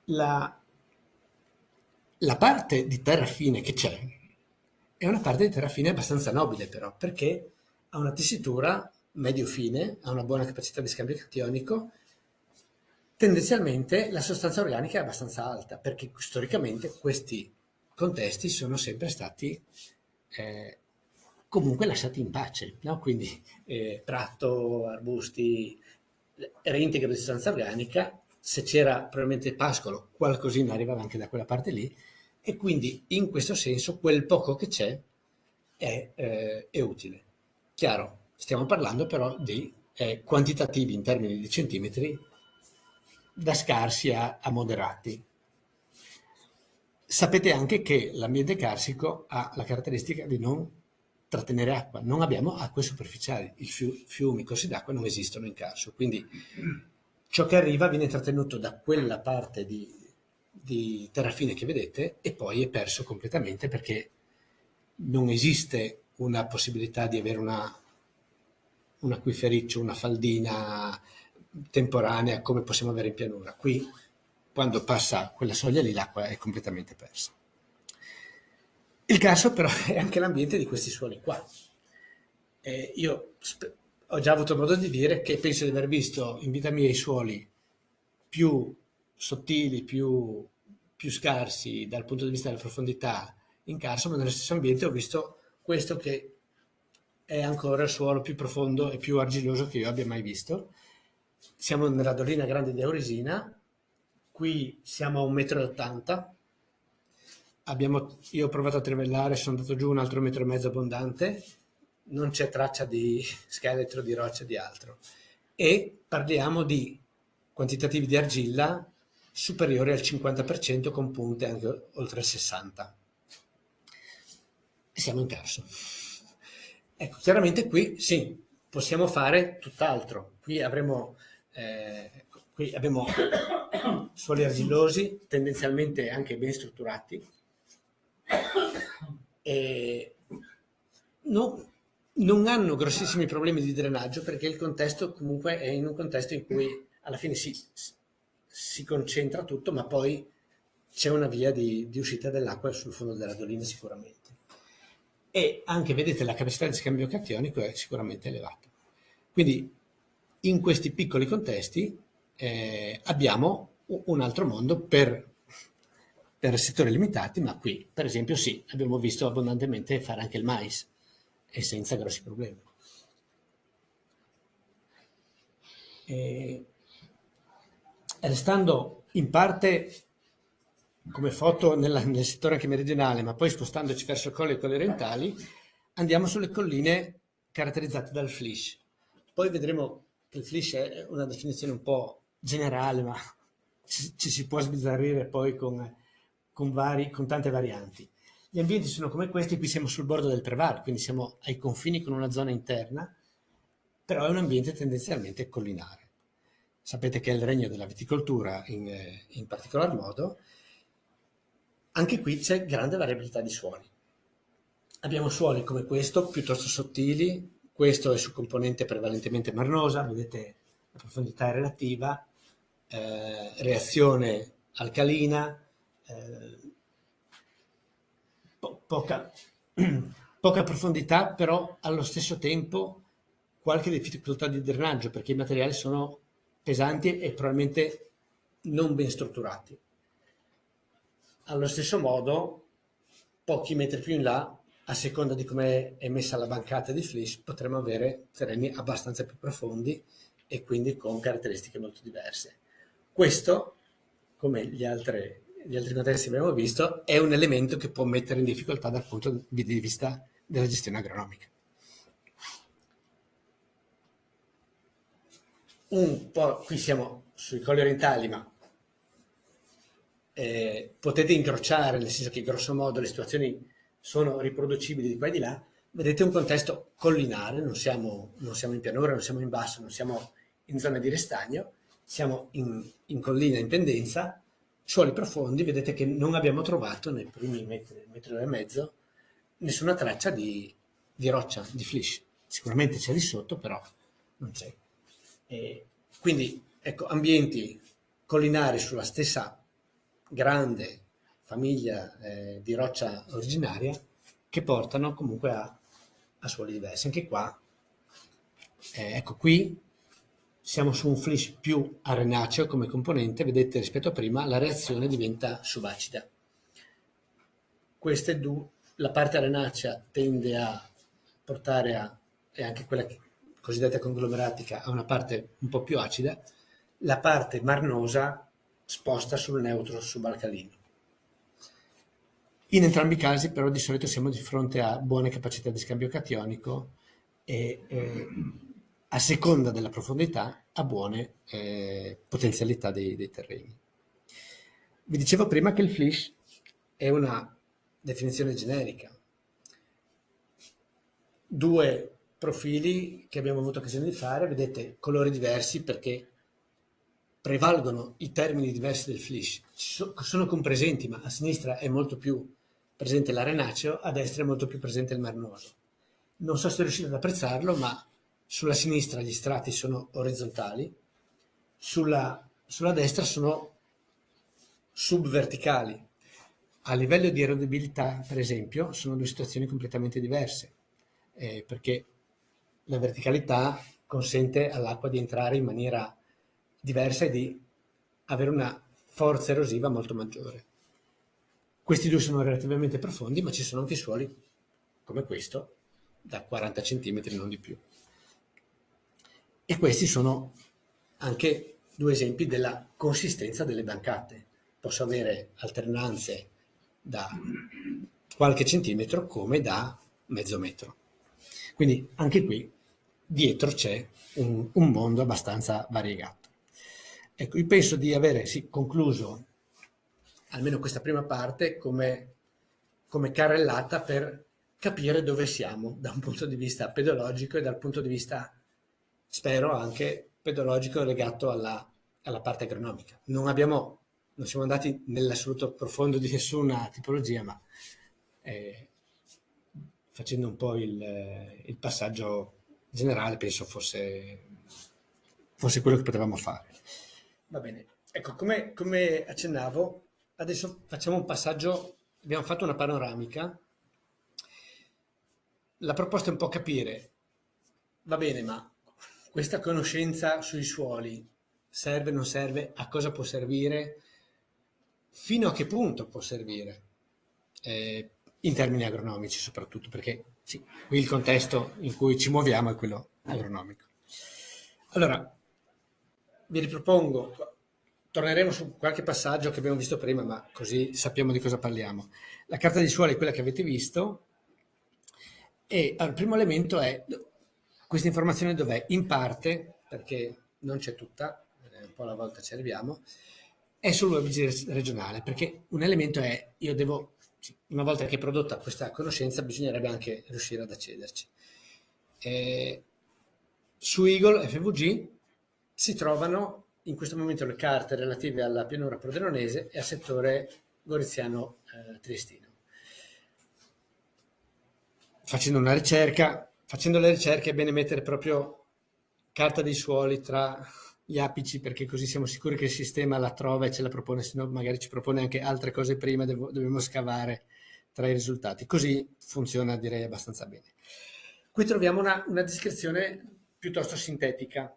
La parte di terra fine che c'è è una parte di terra fine abbastanza nobile, però, perché ha una tessitura medio-fine, ha una buona capacità di scambio cationico. Tendenzialmente la sostanza organica è abbastanza alta, perché storicamente questi contesti sono sempre stati comunque lasciati in pace, no? Quindi prato, arbusti, reintegro di sostanza organica. Se c'era probabilmente pascolo, qualcosina arrivava anche da quella parte lì, e quindi in questo senso quel poco che c'è è utile. Chiaro, stiamo parlando però di quantitativi in termini di centimetri da scarsi a moderati. Sapete anche che l'ambiente carsico ha la caratteristica di non trattenere acqua, non abbiamo acque superficiali, i fiumi, corsi d'acqua non esistono in Carso, quindi ciò che arriva viene trattenuto da quella parte di terrafine che vedete e poi è perso completamente, perché non esiste una possibilità di avere un acquifericcio, una faldina temporanea come possiamo avere in pianura. Qui, quando passa quella soglia lì, l'acqua è completamente persa. Il Carso però è anche l'ambiente di questi suoli qua. Io ho già avuto modo di dire che penso di aver visto in vita mia i suoli più sottili, più scarsi dal punto di vista della profondità in Carso, ma nello stesso ambiente ho visto questo che è ancora il suolo più profondo e più argilloso che io abbia mai visto. Siamo nella Dolina Grande di Auresina, qui siamo a 1,80 m. Io ho provato a trivellare, sono andato giù un altro 1,5 m abbondante, non c'è traccia di scheletro, di roccia, di altro. E parliamo di quantitativi di argilla superiori al 50%, con punte anche oltre il 60%. E siamo in Carso. Ecco, chiaramente qui sì, possiamo fare tutt'altro. Qui abbiamo suoli argillosi, tendenzialmente anche ben strutturati, e non hanno grossissimi problemi di drenaggio, perché il contesto comunque è in un contesto in cui alla fine si concentra tutto, ma poi c'è una via di uscita dell'acqua sul fondo della dolina sicuramente. E anche, vedete, la capacità di scambio cationico è sicuramente elevata. Quindi in questi piccoli contesti abbiamo un altro mondo per settori limitati, ma qui per esempio sì, abbiamo visto abbondantemente fare anche il mais e senza grossi problemi. Restando in parte come foto nel settore anche meridionale, ma poi spostandoci verso il Colle e Colli Orientali, andiamo sulle colline caratterizzate dal flysch. Poi vedremo che il flysch è una definizione un po' generale, ma ci si può sbizzarrire poi con tante varianti. Gli ambienti sono come questi, qui siamo sul bordo del Preval, quindi siamo ai confini con una zona interna, però è un ambiente tendenzialmente collinare. Sapete che è il regno della viticoltura in particolar modo. Anche qui c'è grande variabilità di suoli. Abbiamo suoli come questo, piuttosto sottili, questo è su componente prevalentemente marnosa, vedete la profondità è relativa, reazione alcalina, poca poca profondità, però allo stesso tempo qualche difficoltà di drenaggio, perché i materiali sono pesanti e probabilmente non ben strutturati. Allo stesso modo, pochi metri più in là, a seconda di come è messa la bancata di fleece, potremo avere terreni abbastanza più profondi e quindi con caratteristiche molto diverse. Questo, come gli altri contesti che abbiamo visto, è un elemento che può mettere in difficoltà dal punto di vista della gestione agronomica. Un po' qui siamo sui colli orientali, ma potete incrociare, nel senso che grosso modo le situazioni sono riproducibili di qua e di là. Vedete un contesto collinare, non siamo in pianura, non siamo in basso, non siamo in zona di restagno, siamo in collina, in pendenza, suoli profondi. Vedete che non abbiamo trovato nei primi metri e mezzo nessuna traccia di roccia, di fleece. Sicuramente c'è lì sotto, però non c'è. Quindi, ecco, ambienti collinari sulla stessa grande famiglia di roccia originaria che portano comunque a suoli diversi. Anche qua, ecco qui, siamo su un fleece più arenaceo come componente, vedete rispetto a prima la reazione diventa subacida. La parte arenacea tende a portare e anche quella cosiddetta conglomeratica, a una parte un po' più acida, la parte marnosa sposta sul neutro subalcalino. In entrambi i casi però di solito siamo di fronte a buone capacità di scambio cationico e a seconda della profondità a buone potenzialità dei terreni. Vi dicevo prima che il fleece è una definizione generica. Due profili che abbiamo avuto occasione di fare, vedete colori diversi perché prevalgono i termini diversi del fleece, sono compresenti, ma a sinistra è molto più presente l'arenaceo, a destra è molto più presente il marnoso. Non so se riuscite ad apprezzarlo, ma sulla sinistra gli strati sono orizzontali, sulla destra sono subverticali. A livello di erodibilità, per esempio, sono due situazioni completamente diverse, perché la verticalità consente all'acqua di entrare in maniera diversa e di avere una forza erosiva molto maggiore. Questi due sono relativamente profondi, ma ci sono anche suoli come questo, da 40 cm, non di più. E questi sono anche due esempi della consistenza delle bancate. Posso avere alternanze da qualche centimetro come da mezzo metro. Quindi anche qui dietro c'è un mondo abbastanza variegato. Ecco, io penso di avere concluso almeno questa prima parte come carrellata per capire dove siamo da un punto di vista pedologico e dal punto di vista, spero, anche pedologico legato alla parte agronomica. Non siamo andati nell'assoluto profondo di nessuna tipologia, ma facendo un po' il passaggio generale penso fosse quello che potevamo fare. Va bene, ecco, come accennavo, adesso facciamo un passaggio, abbiamo fatto una panoramica. La proposta è un po' capire, va bene, ma questa conoscenza sui suoli serve, non serve, a cosa può servire, fino a che punto può servire, in termini agronomici soprattutto, perché sì, qui il contesto in cui ci muoviamo è quello agronomico. Allora, vi ripropongo, torneremo su qualche passaggio che abbiamo visto prima, ma così sappiamo di cosa parliamo. La carta di suolo è quella che avete visto e il primo elemento è questa informazione dov'è? In parte, perché non c'è tutta, un po' alla volta ci arriviamo, è sul web regionale, perché un elemento è, una volta che è prodotta questa conoscenza, bisognerebbe anche riuscire ad accederci. Su Eagle FVG si trovano in questo momento le carte relative alla pianura pordenonese e al settore goriziano-triestino. Facendo le ricerche è bene mettere proprio carta dei suoli tra gli apici, perché così siamo sicuri che il sistema la trova e ce la propone, se no magari ci propone anche altre cose prima, dobbiamo scavare tra i risultati. Così funziona, direi, abbastanza bene. Qui troviamo una descrizione piuttosto sintetica,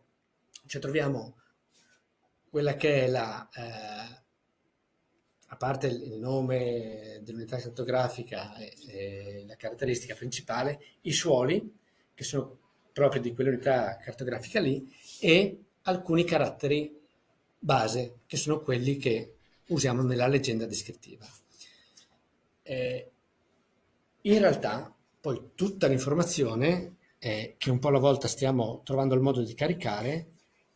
cioè troviamo quella che è a parte il nome dell'unità cartografica e la caratteristica principale, i suoli, che sono propri di quell'unità cartografica lì, e alcuni caratteri base, che sono quelli che usiamo nella leggenda descrittiva. In realtà, poi tutta l'informazione che un po' alla volta stiamo trovando il modo di caricare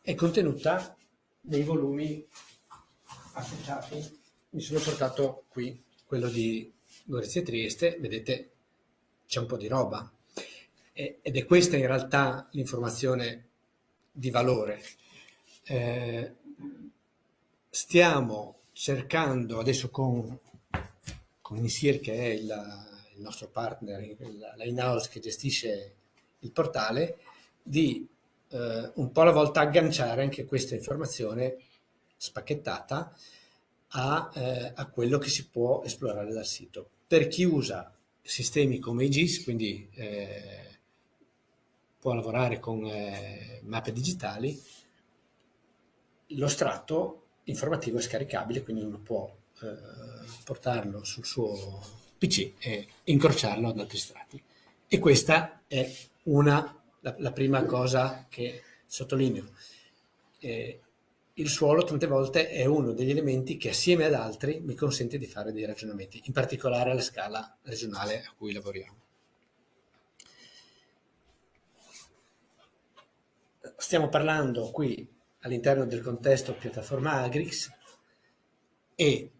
è contenuta nei volumi associati. Mi sono portato qui quello di Gorizia e Trieste, vedete c'è un po' di roba ed è questa in realtà l'informazione di valore. Stiamo cercando adesso con Insir, che è il nostro partner, la in-house che gestisce il portale, di un po' alla volta agganciare anche questa informazione spacchettata a quello che si può esplorare dal sito. Per chi usa sistemi come i GIS, quindi può lavorare con mappe digitali, lo strato informativo è scaricabile, quindi uno può portarlo sul suo PC e incrociarlo ad altri strati. E questa è la prima cosa che sottolineo. Il suolo tante volte è uno degli elementi che assieme ad altri mi consente di fare dei ragionamenti, in particolare alla scala regionale a cui lavoriamo. Stiamo parlando qui all'interno del contesto piattaforma Agrix e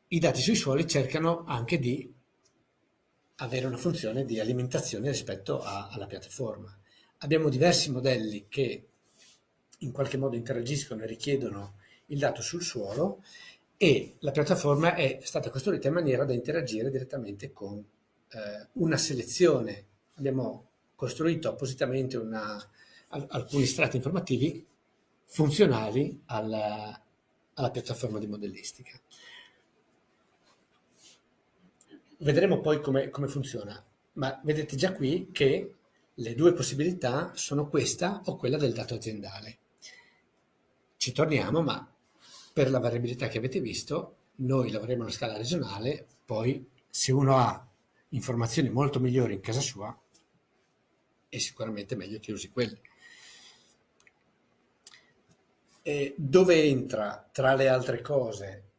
i dati sui suoli cercano anche di avere una funzione di alimentazione rispetto alla piattaforma. Abbiamo diversi modelli che in qualche modo interagiscono e richiedono il dato sul suolo e la piattaforma è stata costruita in maniera da interagire direttamente con una selezione. Abbiamo costruito appositamente alcuni strati informativi funzionali alla piattaforma di modellistica. Vedremo poi come funziona, ma vedete già qui che le due possibilità sono questa o quella del dato aziendale. Ci torniamo, ma per la variabilità che avete visto, noi lavoriamo alla scala regionale, poi se uno ha informazioni molto migliori in casa sua, è sicuramente meglio che usi quelle. Dove entra, tra le altre cose,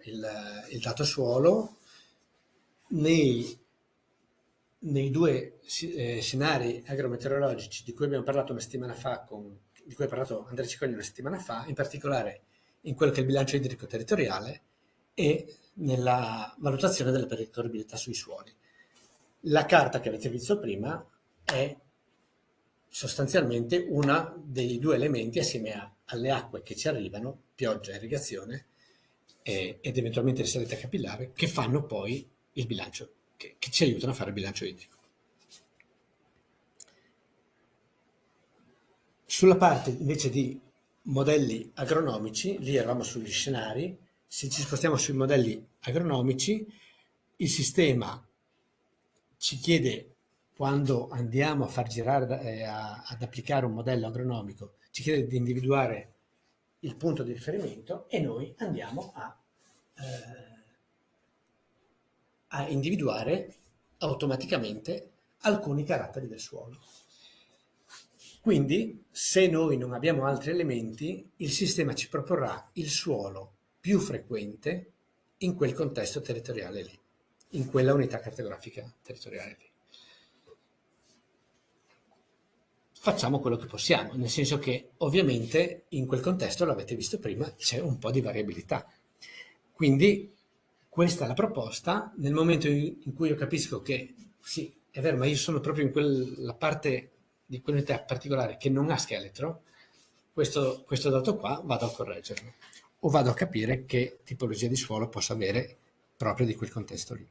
il dato suolo? Nei due scenari agrometeorologici di cui abbiamo parlato una settimana fa, di cui ha parlato Andrea Cicogli una settimana fa, in particolare in quello che è il bilancio idrico territoriale e nella valutazione della percorribilità sui suoli. La carta che avete visto prima è sostanzialmente uno dei due elementi assieme alle acque che ci arrivano, pioggia e irrigazione, ed eventualmente risalita capillare, che fanno poi il bilancio, che ci aiutano a fare il bilancio idrico. Sulla parte invece di modelli agronomici, lì eravamo sugli scenari, se ci spostiamo sui modelli agronomici, il sistema ci chiede, quando andiamo a far girare, ad applicare un modello agronomico, ci chiede di individuare il punto di riferimento e noi andiamo a individuare automaticamente alcuni caratteri del suolo. Quindi, se noi non abbiamo altri elementi, il sistema ci proporrà il suolo più frequente in quel contesto territoriale lì, in quella unità cartografica territoriale lì. Facciamo quello che possiamo, nel senso che ovviamente in quel contesto, l'avete visto prima, c'è un po' di variabilità. Quindi questa è la proposta. Nel momento in cui io capisco che sì, è vero, ma io sono proprio in quella parte di quell'unità particolare che non ha scheletro, questo dato qua vado a correggerlo o vado a capire che tipologia di suolo posso avere proprio di quel contesto lì.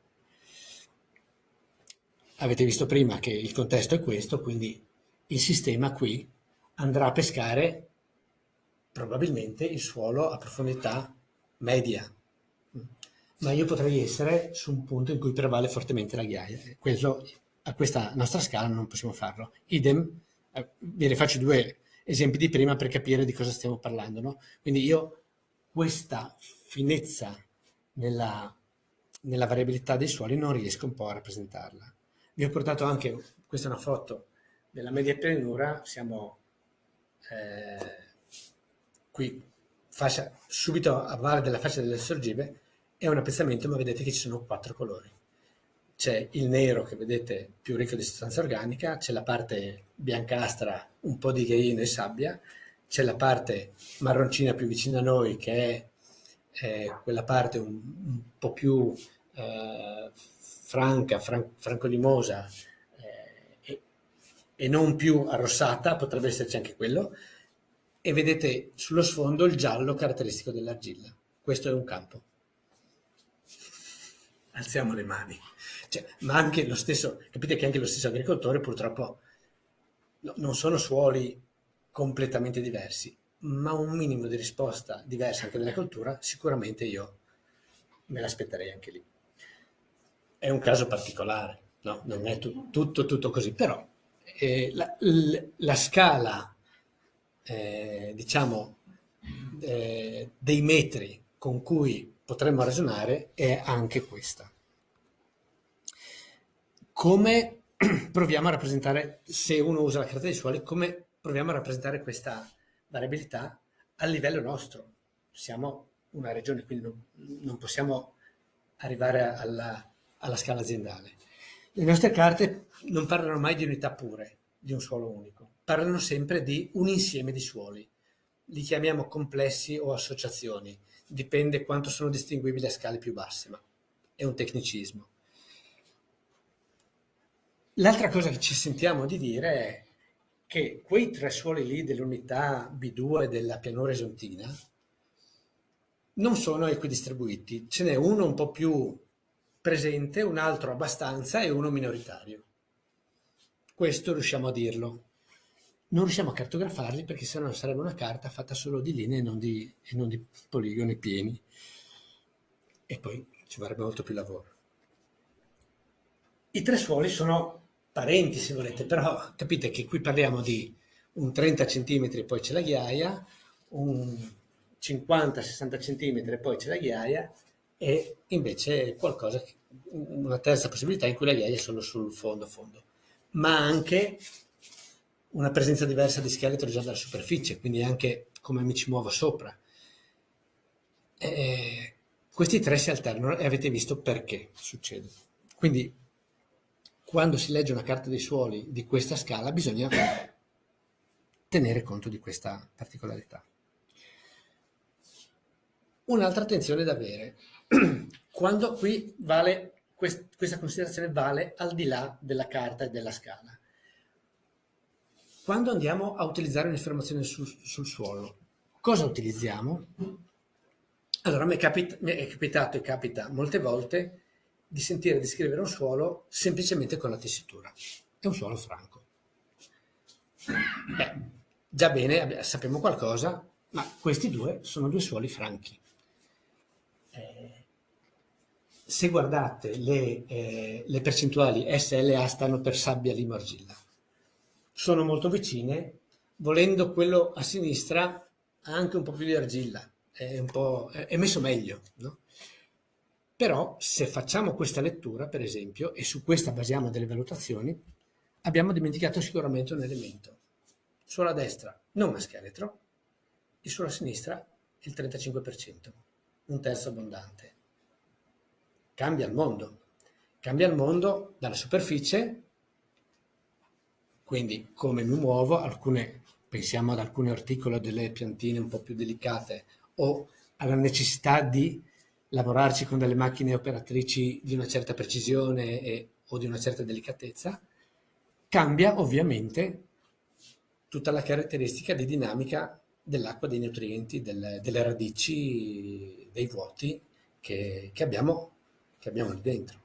Avete visto prima che il contesto è questo, quindi il sistema qui andrà a pescare probabilmente il suolo a profondità media. ma io potrei essere su un punto in cui prevale fortemente la ghiaia. E quello, a questa nostra scala non possiamo farlo. Idem, vi rifaccio due esempi di prima per capire di cosa stiamo parlando, no? Quindi io questa finezza nella, nella variabilità dei suoli non riesco un po' a rappresentarla. Vi ho portato anche, questa è una foto della media pianura, siamo eh, qui subito a valle della faccia delle sorgive, è un appezzamento, ma vedete che ci sono quattro colori. C'è il nero che vedete più ricco di sostanza organica, c'è la parte biancastra, un po' di ghiaino e sabbia, c'è la parte marroncina più vicina a noi che è quella parte un po' più francolimosa e non più arrossata, potrebbe esserci anche quello, e vedete sullo sfondo il giallo caratteristico dell'argilla. Questo è un campo. Alziamo le mani. Cioè, ma anche lo stesso, capite che anche lo stesso agricoltore purtroppo non sono suoli completamente diversi, ma un minimo di risposta diversa anche della coltura, sicuramente io me l'aspetterei anche lì. È un caso particolare, no? Non è tutto così, però la scala, diciamo, dei metri con cui potremmo ragionare è anche questa. Come proviamo a rappresentare, se uno usa la carta dei suoli, come proviamo a rappresentare questa variabilità a livello nostro? Siamo una regione, quindi non possiamo arrivare alla scala aziendale. Le nostre carte non parlano mai di unità pure, di un suolo unico, parlano sempre di un insieme di suoli. Li chiamiamo complessi o associazioni, dipende quanto sono distinguibili a scale più basse, ma è un tecnicismo. L'altra cosa che ci sentiamo di dire è che quei tre suoli lì dell'unità B2 della pianura esontina non sono equidistribuiti, ce n'è uno un po' più presente, un altro abbastanza e uno minoritario. Questo riusciamo a dirlo. Non riusciamo a cartografarli perché sennò sarebbe una carta fatta solo di linee e non di poligoni pieni. E poi ci vorrebbe molto più lavoro. I tre suoli sono parenti, se volete, però capite che qui parliamo di un 30 centimetri e poi c'è la ghiaia, un 50-60 centimetri e poi c'è la ghiaia, e invece una terza possibilità in cui la ghiaia è solo sul fondo, ma anche una presenza diversa di scheletro già dalla superficie, quindi anche come mi ci muovo sopra. Questi tre si alternano e avete visto perché succede. Quindi quando si legge una carta dei suoli di questa scala bisogna tenere conto di questa particolarità. Un'altra attenzione da avere, quando qui questa considerazione vale al di là della carta e della scala. Quando andiamo a utilizzare un'informazione sul suolo, cosa utilizziamo? Allora, mi è capitato e capita molte volte di sentire descrivere un suolo semplicemente con la tessitura. È un suolo franco. Beh, già bene, sappiamo qualcosa, ma questi due sono due suoli franchi. Se guardate le percentuali SLA stanno per sabbia, limo, argilla. Sono molto vicine, volendo quello a sinistra ha anche un po' più di argilla, è messo meglio, no? Però se facciamo questa lettura, per esempio, e su questa basiamo delle valutazioni, abbiamo dimenticato sicuramente un elemento. Sulla destra non a scheletro, e sulla sinistra il 35%, un terzo abbondante. Cambia il mondo dalla superficie, quindi come mi muovo, pensiamo ad alcune orticole delle piantine un po' più delicate o alla necessità di lavorarci con delle macchine operatrici di una certa precisione o di una certa delicatezza, cambia ovviamente tutta la caratteristica di dinamica dell'acqua, dei nutrienti, delle radici, dei vuoti che abbiamo lì dentro.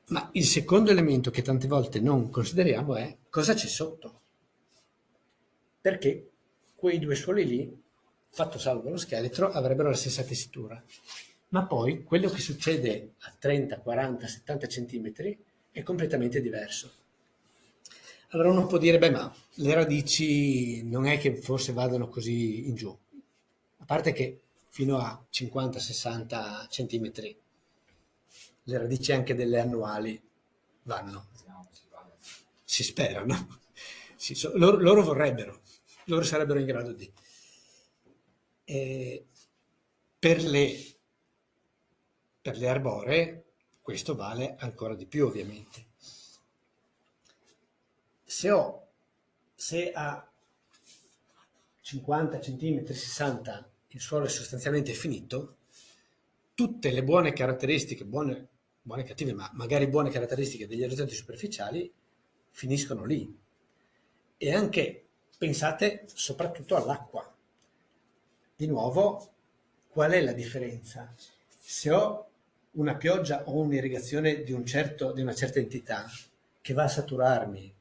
Ma il secondo elemento che tante volte non consideriamo è cosa c'è sotto. Perché quei due suoli lì, fatto salvo lo scheletro, avrebbero la stessa tessitura. ma poi quello che succede a 30, 40, 70 centimetri è completamente diverso. Allora uno può dire, beh, ma le radici non è che forse vadano così in giù, a parte che fino a 50-60 centimetri le radici anche delle annuali vanno, si spera, no? Sì, loro vorrebbero, loro sarebbero in grado di. E per le arboree questo vale ancora di più, ovviamente. Se a 50 centimetri, 60, il suolo è sostanzialmente finito, tutte le buone caratteristiche, buone e cattive, ma magari buone caratteristiche degli orizzonti superficiali finiscono lì. E anche, pensate soprattutto all'acqua. Di nuovo, qual è la differenza? Se ho una pioggia o un'irrigazione di una certa entità che va a saturarmi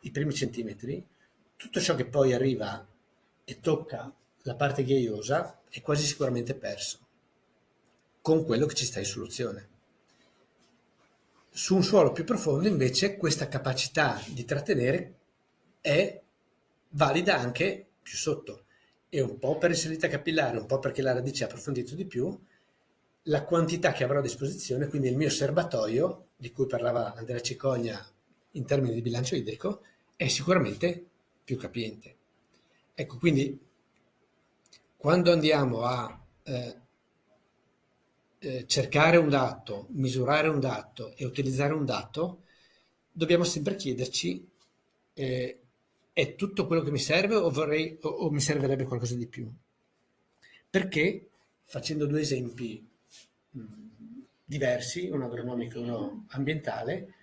i primi centimetri, tutto ciò che poi arriva e tocca la parte ghiaiosa è quasi sicuramente perso con quello che ci sta in soluzione. Su un suolo più profondo invece questa capacità di trattenere è valida anche più sotto, e un po' per risalita capillare, un po' perché la radice ha approfondito di più, la quantità che avrò a disposizione, quindi il mio serbatoio, di cui parlava Andrea Cicogna in termini di bilancio idrico, è sicuramente più capiente. Ecco, quindi quando andiamo a cercare un dato, misurare un dato e utilizzare un dato, dobbiamo sempre chiederci è tutto quello che mi serve o mi servirebbe qualcosa di più? Perché, facendo due esempi diversi, uno agronomico e uno ambientale,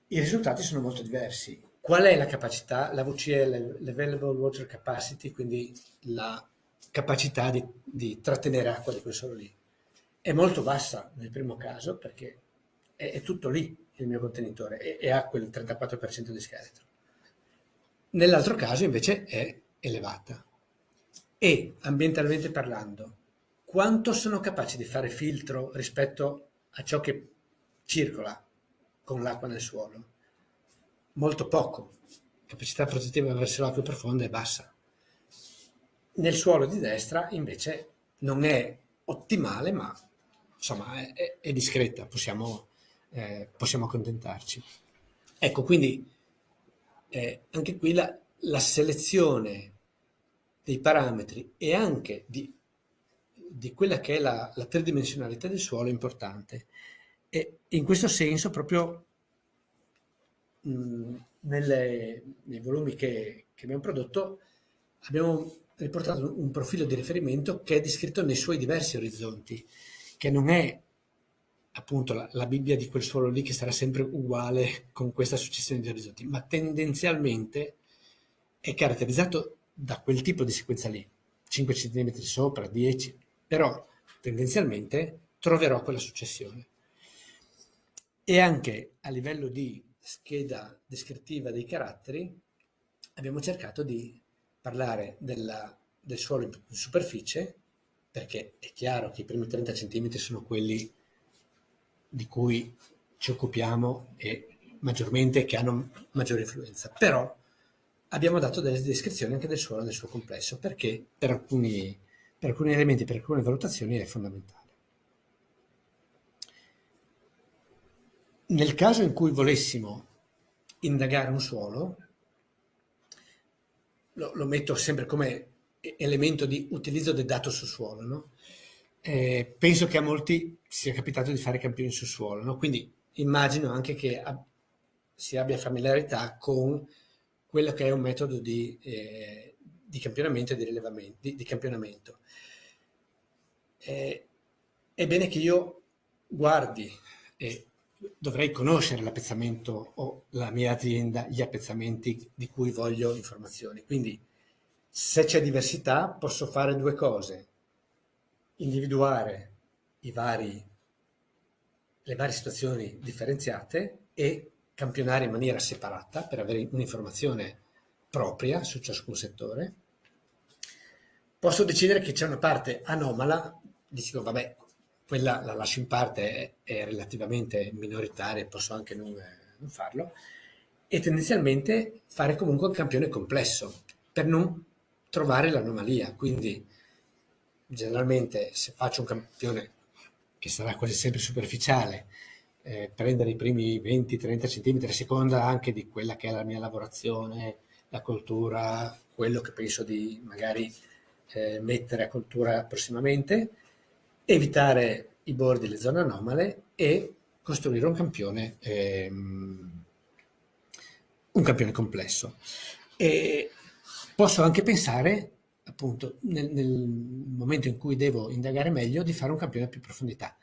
i risultati sono molto diversi. Qual è la capacità? La VCL, l'Available Water Capacity, quindi la capacità di trattenere acqua di quel suolo lì. È molto bassa nel primo caso perché è tutto lì il mio contenitore e ha quel 34% di scheletro. Nell'altro caso invece è elevata. E, ambientalmente parlando, quanto sono capaci di fare filtro rispetto a ciò che circola con l'acqua nel suolo? Molto poco. La capacità protettiva verso l'acqua profonda è bassa. Nel suolo di destra invece non è ottimale, ma insomma è discreta, possiamo accontentarci. Ecco, quindi anche qui la selezione dei parametri e anche di quella che è la tridimensionalità del suolo è importante. E in questo senso, proprio nei volumi che abbiamo prodotto, abbiamo riportato un profilo di riferimento che è descritto nei suoi diversi orizzonti, che non è appunto la Bibbia di quel suolo lì che sarà sempre uguale con questa successione di orizzonti, ma tendenzialmente è caratterizzato da quel tipo di sequenza lì, 5 cm sopra, 10, però tendenzialmente troverò quella successione. E anche a livello di scheda descrittiva dei caratteri abbiamo cercato di parlare del suolo in superficie, perché è chiaro che i primi 30 cm sono quelli di cui ci occupiamo e maggiormente che hanno maggiore influenza, però abbiamo dato delle descrizioni anche del suolo nel suo complesso, perché per alcuni elementi, per alcune valutazioni è fondamentale. Nel caso in cui volessimo indagare un suolo, lo metto sempre come elemento di utilizzo del dato su suolo, no? Penso che a molti sia capitato di fare campioni su suolo, no? Quindi immagino anche che si abbia familiarità con quello che è un metodo di campionamento e di rilevamento, di campionamento. È bene che io guardi e dovrei conoscere l'appezzamento o la mia azienda, gli appezzamenti di cui voglio informazioni. Quindi se c'è diversità posso fare due cose: individuare le varie situazioni differenziate e campionare in maniera separata per avere un'informazione propria su ciascun settore. Posso decidere che c'è una parte anomala dico, vabbè, quella la lascio in parte, è relativamente minoritaria, posso anche non farlo, e tendenzialmente fare comunque un campione complesso per non trovare l'anomalia. Quindi generalmente se faccio un campione che sarà quasi sempre superficiale, prendere i primi 20-30 cm a seconda anche di quella che è la mia lavorazione, la coltura, quello che penso di magari mettere a coltura prossimamente, evitare i bordi, le zone anomale e costruire un campione complesso. E posso anche pensare, appunto, nel momento in cui devo indagare meglio, di fare un campione a più profondità.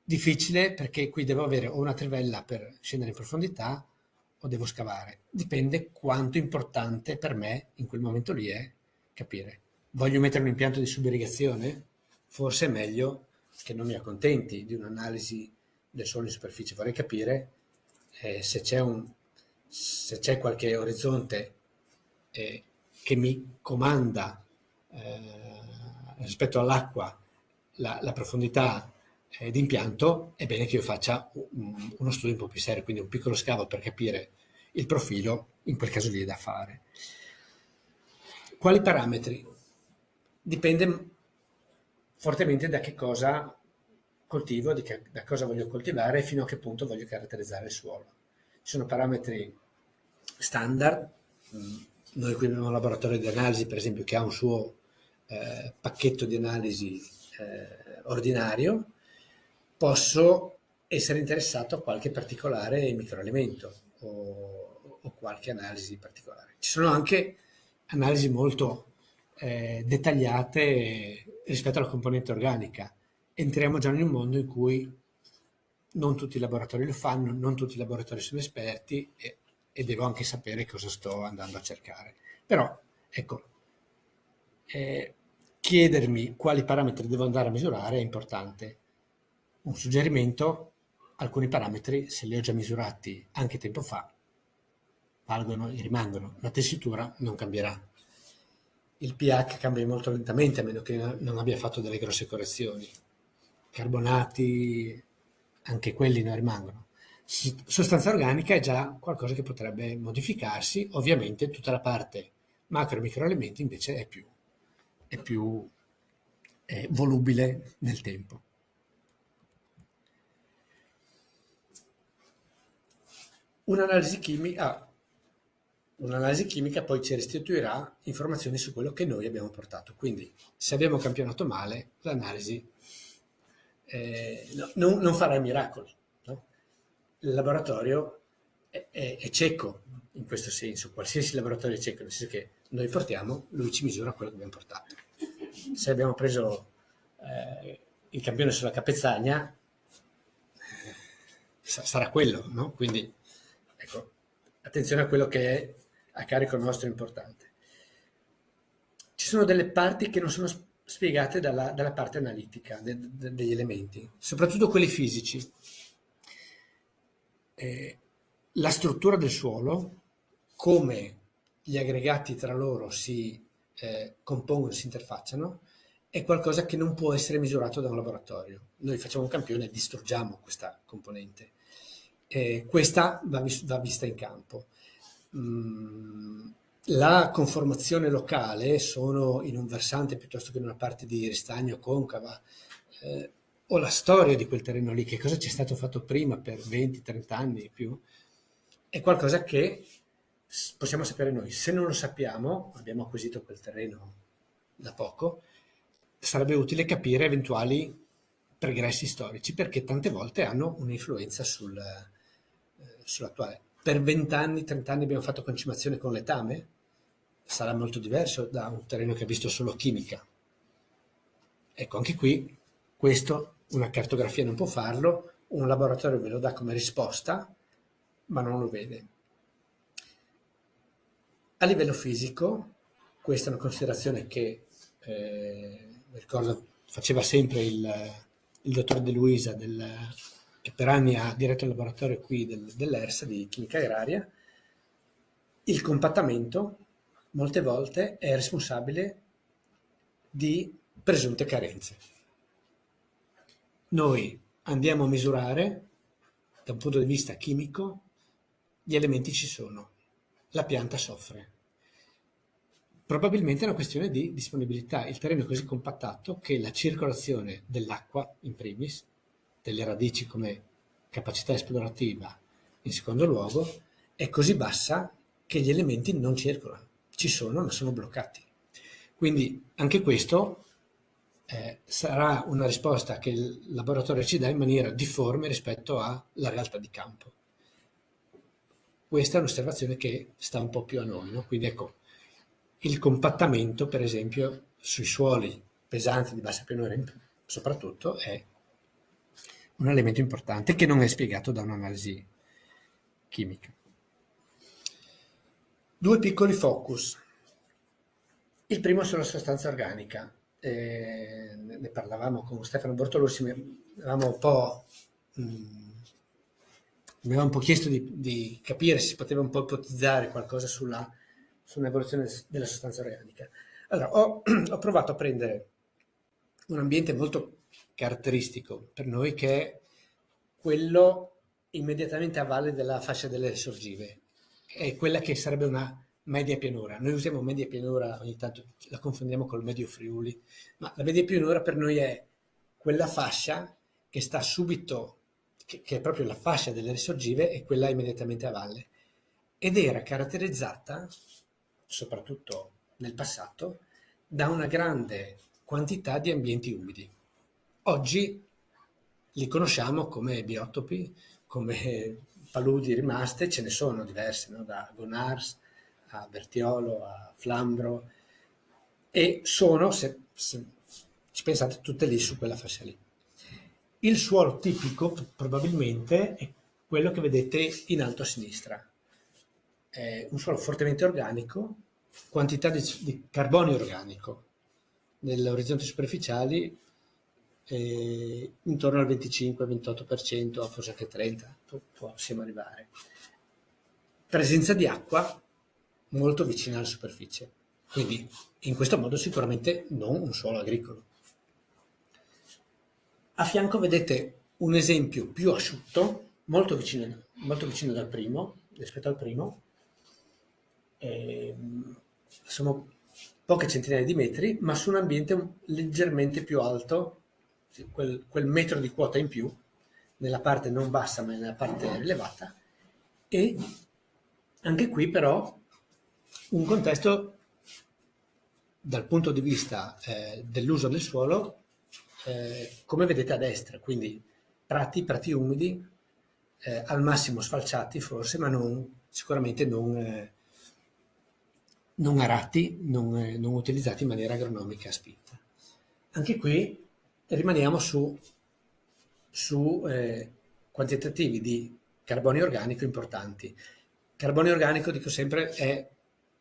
Difficile perché qui devo avere o una trivella per scendere in profondità o devo scavare. Dipende quanto importante per me in quel momento lì è capire. Voglio mettere un impianto di subirrigazione? Forse è meglio che non mi accontenti di un'analisi del suolo in superficie. Vorrei capire se se c'è qualche orizzonte che mi comanda rispetto all'acqua la profondità d'impianto, è bene che io faccia uno studio un po' più serio, quindi un piccolo scavo per capire il profilo, in quel caso lì è da fare. Quali parametri? Dipende fortemente da che cosa coltivo, da cosa voglio coltivare e fino a che punto voglio caratterizzare il suolo. Ci sono parametri standard, noi qui abbiamo un laboratorio di analisi per esempio che ha un suo pacchetto di analisi ordinario, posso essere interessato a qualche particolare microelemento o qualche analisi particolare. Ci sono anche analisi molto dettagliate rispetto alla componente organica. Entriamo già in un mondo in cui non tutti i laboratori lo fanno, non tutti i laboratori sono esperti e devo anche sapere cosa sto andando a cercare. Però, ecco, chiedermi quali parametri devo andare a misurare è importante. Un suggerimento, alcuni parametri, se li ho già misurati anche tempo fa, valgono e rimangono. La tessitura non cambierà. Il pH cambia molto lentamente a meno che non abbia fatto delle grosse correzioni. Carbonati, anche quelli non rimangono. Sostanza organica è già qualcosa che potrebbe modificarsi, ovviamente tutta la parte macro e microelementi invece è più volubile nel tempo. Un'analisi chimica poi ci restituirà informazioni su quello che noi abbiamo portato. Quindi, se abbiamo campionato male, l'analisi non farà miracoli. No? Il laboratorio è cieco in questo senso, qualsiasi laboratorio è cieco, nel senso che noi portiamo, lui ci misura quello che abbiamo portato. Se abbiamo preso il campione sulla capezzagna, sarà quello, no? Quindi, ecco, attenzione a quello che è a carico nostro importante. Ci sono delle parti che non sono spiegate dalla parte analitica degli elementi, soprattutto quelli fisici. La struttura del suolo, come gli aggregati tra loro si compongono, si interfacciano, è qualcosa che non può essere misurato da un laboratorio. Noi facciamo un campione e distruggiamo questa componente. Questa va vista in campo. La conformazione locale sono in un versante piuttosto che in una parte di ristagno concava, o la storia di quel terreno lì, che cosa c'è stato fatto prima per 20-30 anni e più, è qualcosa che possiamo sapere noi. Se non lo sappiamo, abbiamo acquisito quel terreno da poco, sarebbe utile capire eventuali pregressi storici, perché tante volte hanno un'influenza sull'attuale. Per 20 anni, 30 anni abbiamo fatto concimazione con letame, sarà molto diverso da un terreno che ha visto solo chimica. Ecco, anche qui, questo una cartografia non può farlo, un laboratorio ve lo dà come risposta, ma non lo vede. A livello fisico, questa è una considerazione che ricordo faceva sempre il dottor De Luisa, che per anni ha diretto il laboratorio qui dell'ERSA di chimica agraria. Il compattamento molte volte è responsabile di presunte carenze. noi andiamo a misurare da un punto di vista chimico, gli elementi ci sono, la pianta soffre. Probabilmente è una questione di disponibilità. Il terreno è così compattato che la circolazione dell'acqua, in primis, delle radici come capacità esplorativa, in secondo luogo, è così bassa che gli elementi non circolano. Ci sono, ma sono bloccati. Quindi anche questo sarà una risposta che il laboratorio ci dà in maniera difforme rispetto alla realtà di campo. Questa è un'osservazione che sta un po' più a noi, no? Quindi ecco, il compattamento, per esempio, sui suoli pesanti di bassa pianura soprattutto, è un elemento importante che non è spiegato da un'analisi chimica. Due piccoli focus. Il primo sulla sostanza organica. Ne parlavamo con Stefano Bortolussi, mi avevamo un po' chiesto di capire se si poteva un po' ipotizzare qualcosa sull'evoluzione della sostanza organica. Allora, ho provato a prendere un ambiente molto caratteristico per noi, che è quello immediatamente a valle della fascia delle sorgive, è quella che sarebbe una media pianura. Noi usiamo media pianura, ogni tanto la confondiamo col medio Friuli, ma la media pianura per noi è quella fascia che sta subito, che è proprio la fascia delle risorgive, e quella immediatamente a valle. Ed era caratterizzata, soprattutto nel passato, da una grande quantità di ambienti umidi. Oggi li conosciamo come biotopi, come paludi rimaste, ce ne sono diverse, no? Da Gonars a Bertiolo a Flambro, e sono, se ci pensate, tutte lì su quella fascia lì. Il suolo tipico probabilmente è quello che vedete in alto a sinistra. È un suolo fortemente organico, quantità di carbonio organico negli orizzonti superficiali intorno al 25-28%, forse anche 30%, possiamo arrivare. Presenza di acqua molto vicina alla superficie, quindi in questo modo sicuramente non un suolo agricolo. A fianco vedete un esempio più asciutto, molto vicino dal primo, rispetto al primo. Sono poche centinaia di metri, ma su un ambiente leggermente più alto, quel metro di quota in più, nella parte non bassa ma nella parte elevata, e anche qui però un contesto dal punto di vista dell'uso del suolo, come vedete a destra, quindi prati umidi, al massimo sfalciati forse, ma sicuramente non arati, non utilizzati in maniera agronomica spinta. Anche qui rimaniamo su quantitativi di carbonio organico importanti. Carbonio organico, dico sempre, è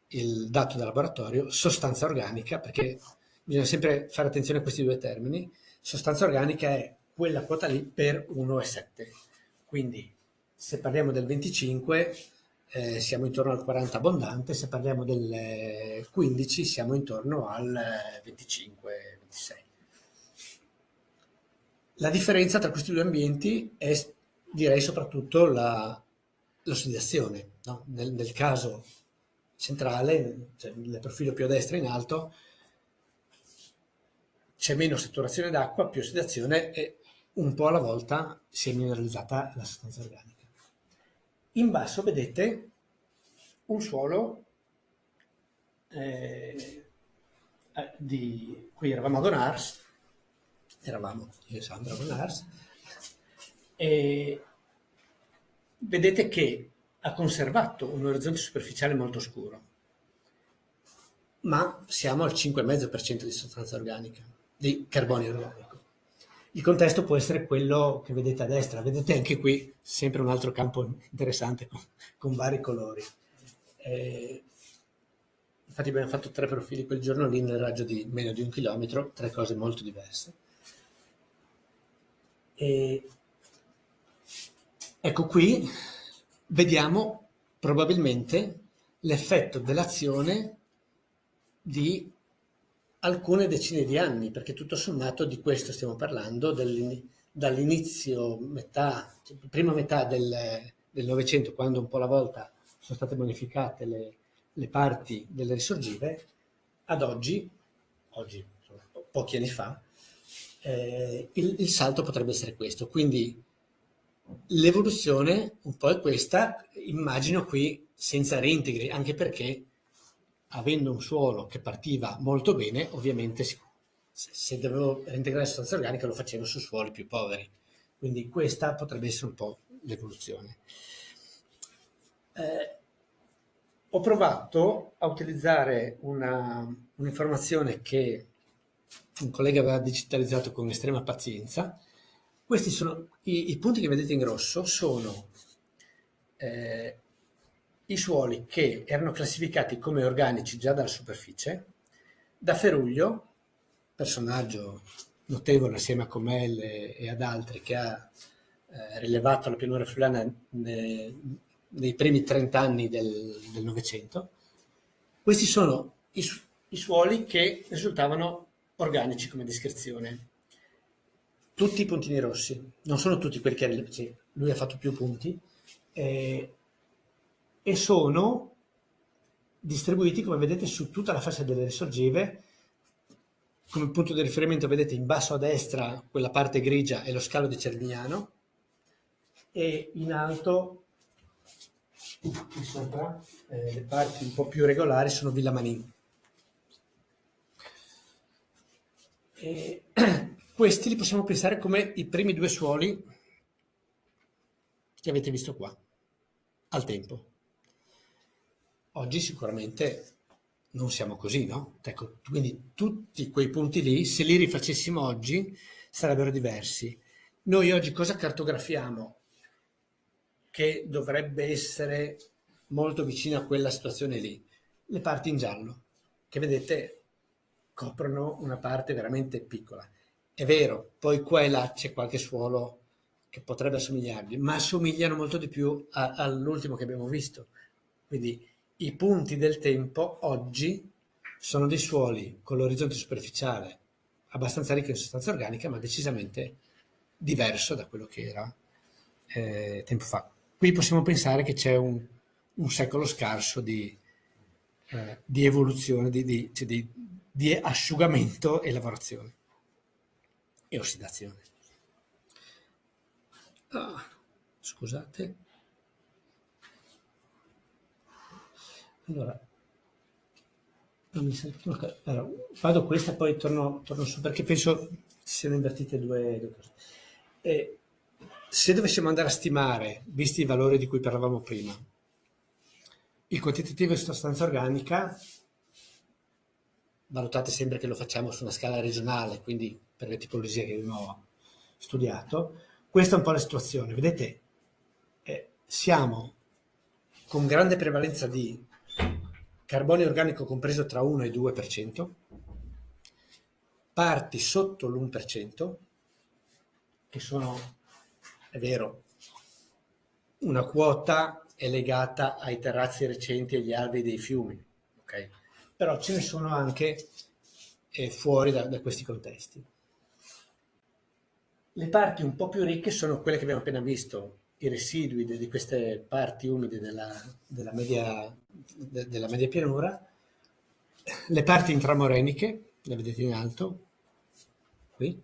il dato da laboratorio, sostanza organica, perché bisogna sempre fare attenzione a questi due termini. Sostanza organica è quella quota lì per 1,7. Quindi se parliamo del 25 siamo intorno al 40 abbondante, se parliamo del 15 siamo intorno al 25-26. La differenza tra questi due ambienti è, direi, soprattutto l'ossidazione, no? Nel caso centrale, cioè nel profilo più a destra in alto, c'è meno saturazione d'acqua, più ossidazione, e un po' alla volta si è mineralizzata la sostanza organica. In basso vedete un suolo qui eravamo a Gonars, io e Sandra a Gonars, e vedete che ha conservato un orizzonte superficiale molto scuro, ma siamo al 5,5% di sostanza organica, di carbonio organico. Il contesto può essere quello che vedete a destra. Vedete anche qui sempre un altro campo interessante con vari colori. Infatti abbiamo fatto 3 profili quel giorno lì nel raggio di meno di 1 chilometro, 3 cose molto diverse. E ecco qui vediamo probabilmente l'effetto dell'azione di alcune decine di anni, perché tutto sommato di questo stiamo parlando, dall'inizio, prima metà del Novecento, quando un po' alla volta sono state bonificate le parti delle risorgive, ad oggi insomma, pochi anni fa, il salto potrebbe essere questo. Quindi l'evoluzione un po' è questa, immagino qui senza reintegri, anche perché avendo un suolo che partiva molto bene, ovviamente se dovevo reintegrare sostanza organica lo facevo su suoli più poveri. Quindi questa potrebbe essere un po' l'evoluzione. Ho provato a utilizzare un'informazione che un collega aveva digitalizzato con estrema pazienza. Questi sono i punti che vedete in grosso, sono i suoli che erano classificati come organici già dalla superficie, da Feruglio, personaggio notevole assieme a Comel e ad altri che ha rilevato la pianura friulana nei primi 30 anni del Novecento. Questi sono i suoli che risultavano organici come descrizione. Tutti i puntini rossi, non sono tutti quelli che sì, lui ha fatto più punti, e sono distribuiti, come vedete, su tutta la fascia delle risorgive. Come punto di riferimento vedete in basso a destra quella parte grigia è lo scalo di Cervignano, e in alto qui sopra le parti un po' più regolari sono Villa Manin. Questi li possiamo pensare come i primi due suoli che avete visto qua al tempo. Oggi sicuramente non siamo così, no? Ecco, quindi tutti quei punti lì, se li rifacessimo oggi, sarebbero diversi. Noi oggi cosa cartografiamo che dovrebbe essere molto vicino a quella situazione lì? Le parti in giallo, che vedete coprono una parte veramente piccola. È vero, poi qua e là c'è qualche suolo che potrebbe assomigliargli, ma assomigliano molto di più all'ultimo che abbiamo visto. Quindi i punti del tempo oggi sono dei suoli con l'orizzonte superficiale abbastanza ricco in sostanza organica, ma decisamente diverso da quello che era tempo fa. Qui possiamo pensare che c'è un secolo scarso di evoluzione, cioè di asciugamento e lavorazione e ossidazione. Scusate. Allora, non mi sento, allora, vado questa e poi torno su perché penso siano invertite due cose. Se dovessimo andare a stimare, visti i valori di cui parlavamo prima, il quantitativo di sostanza organica, valutate sempre che lo facciamo su una scala regionale, quindi per le tipologie che abbiamo studiato, questa è un po' la situazione. Vedete, siamo con grande prevalenza di carbonio organico compreso tra 1 e 2%, parti sotto l'1%, che sono, è vero, una quota è legata ai terrazzi recenti e agli alvei dei fiumi, okay? Però ce ne sono anche fuori da questi contesti. Le parti un po' più ricche sono quelle che abbiamo appena visto, i residui di queste parti umide della media pianura, le parti intramoreniche, le vedete in alto, qui,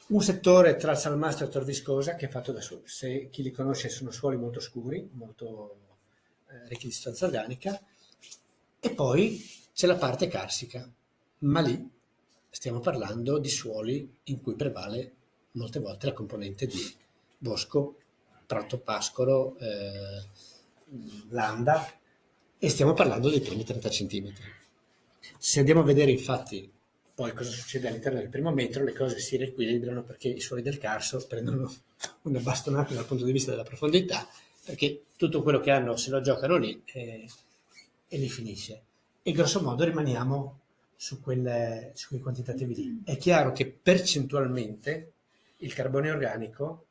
un settore tra Salmastro e Tor Viscosa che è fatto da soli. Se chi li conosce sono suoli molto scuri, molto ricchi di sostanza organica, e poi c'è la parte carsica, ma lì stiamo parlando di suoli in cui prevale molte volte la componente di bosco, prato pascolo, landa, e stiamo parlando dei primi 30 centimetri. Se andiamo a vedere infatti poi cosa succede all'interno del primo metro, le cose si riequilibrano perché i suoli del Carso prendono una bastonata dal punto di vista della profondità, perché tutto quello che hanno se lo giocano lì e lì finisce. E grosso modo rimaniamo su quei quantitativi lì. È chiaro che percentualmente il carbonio organico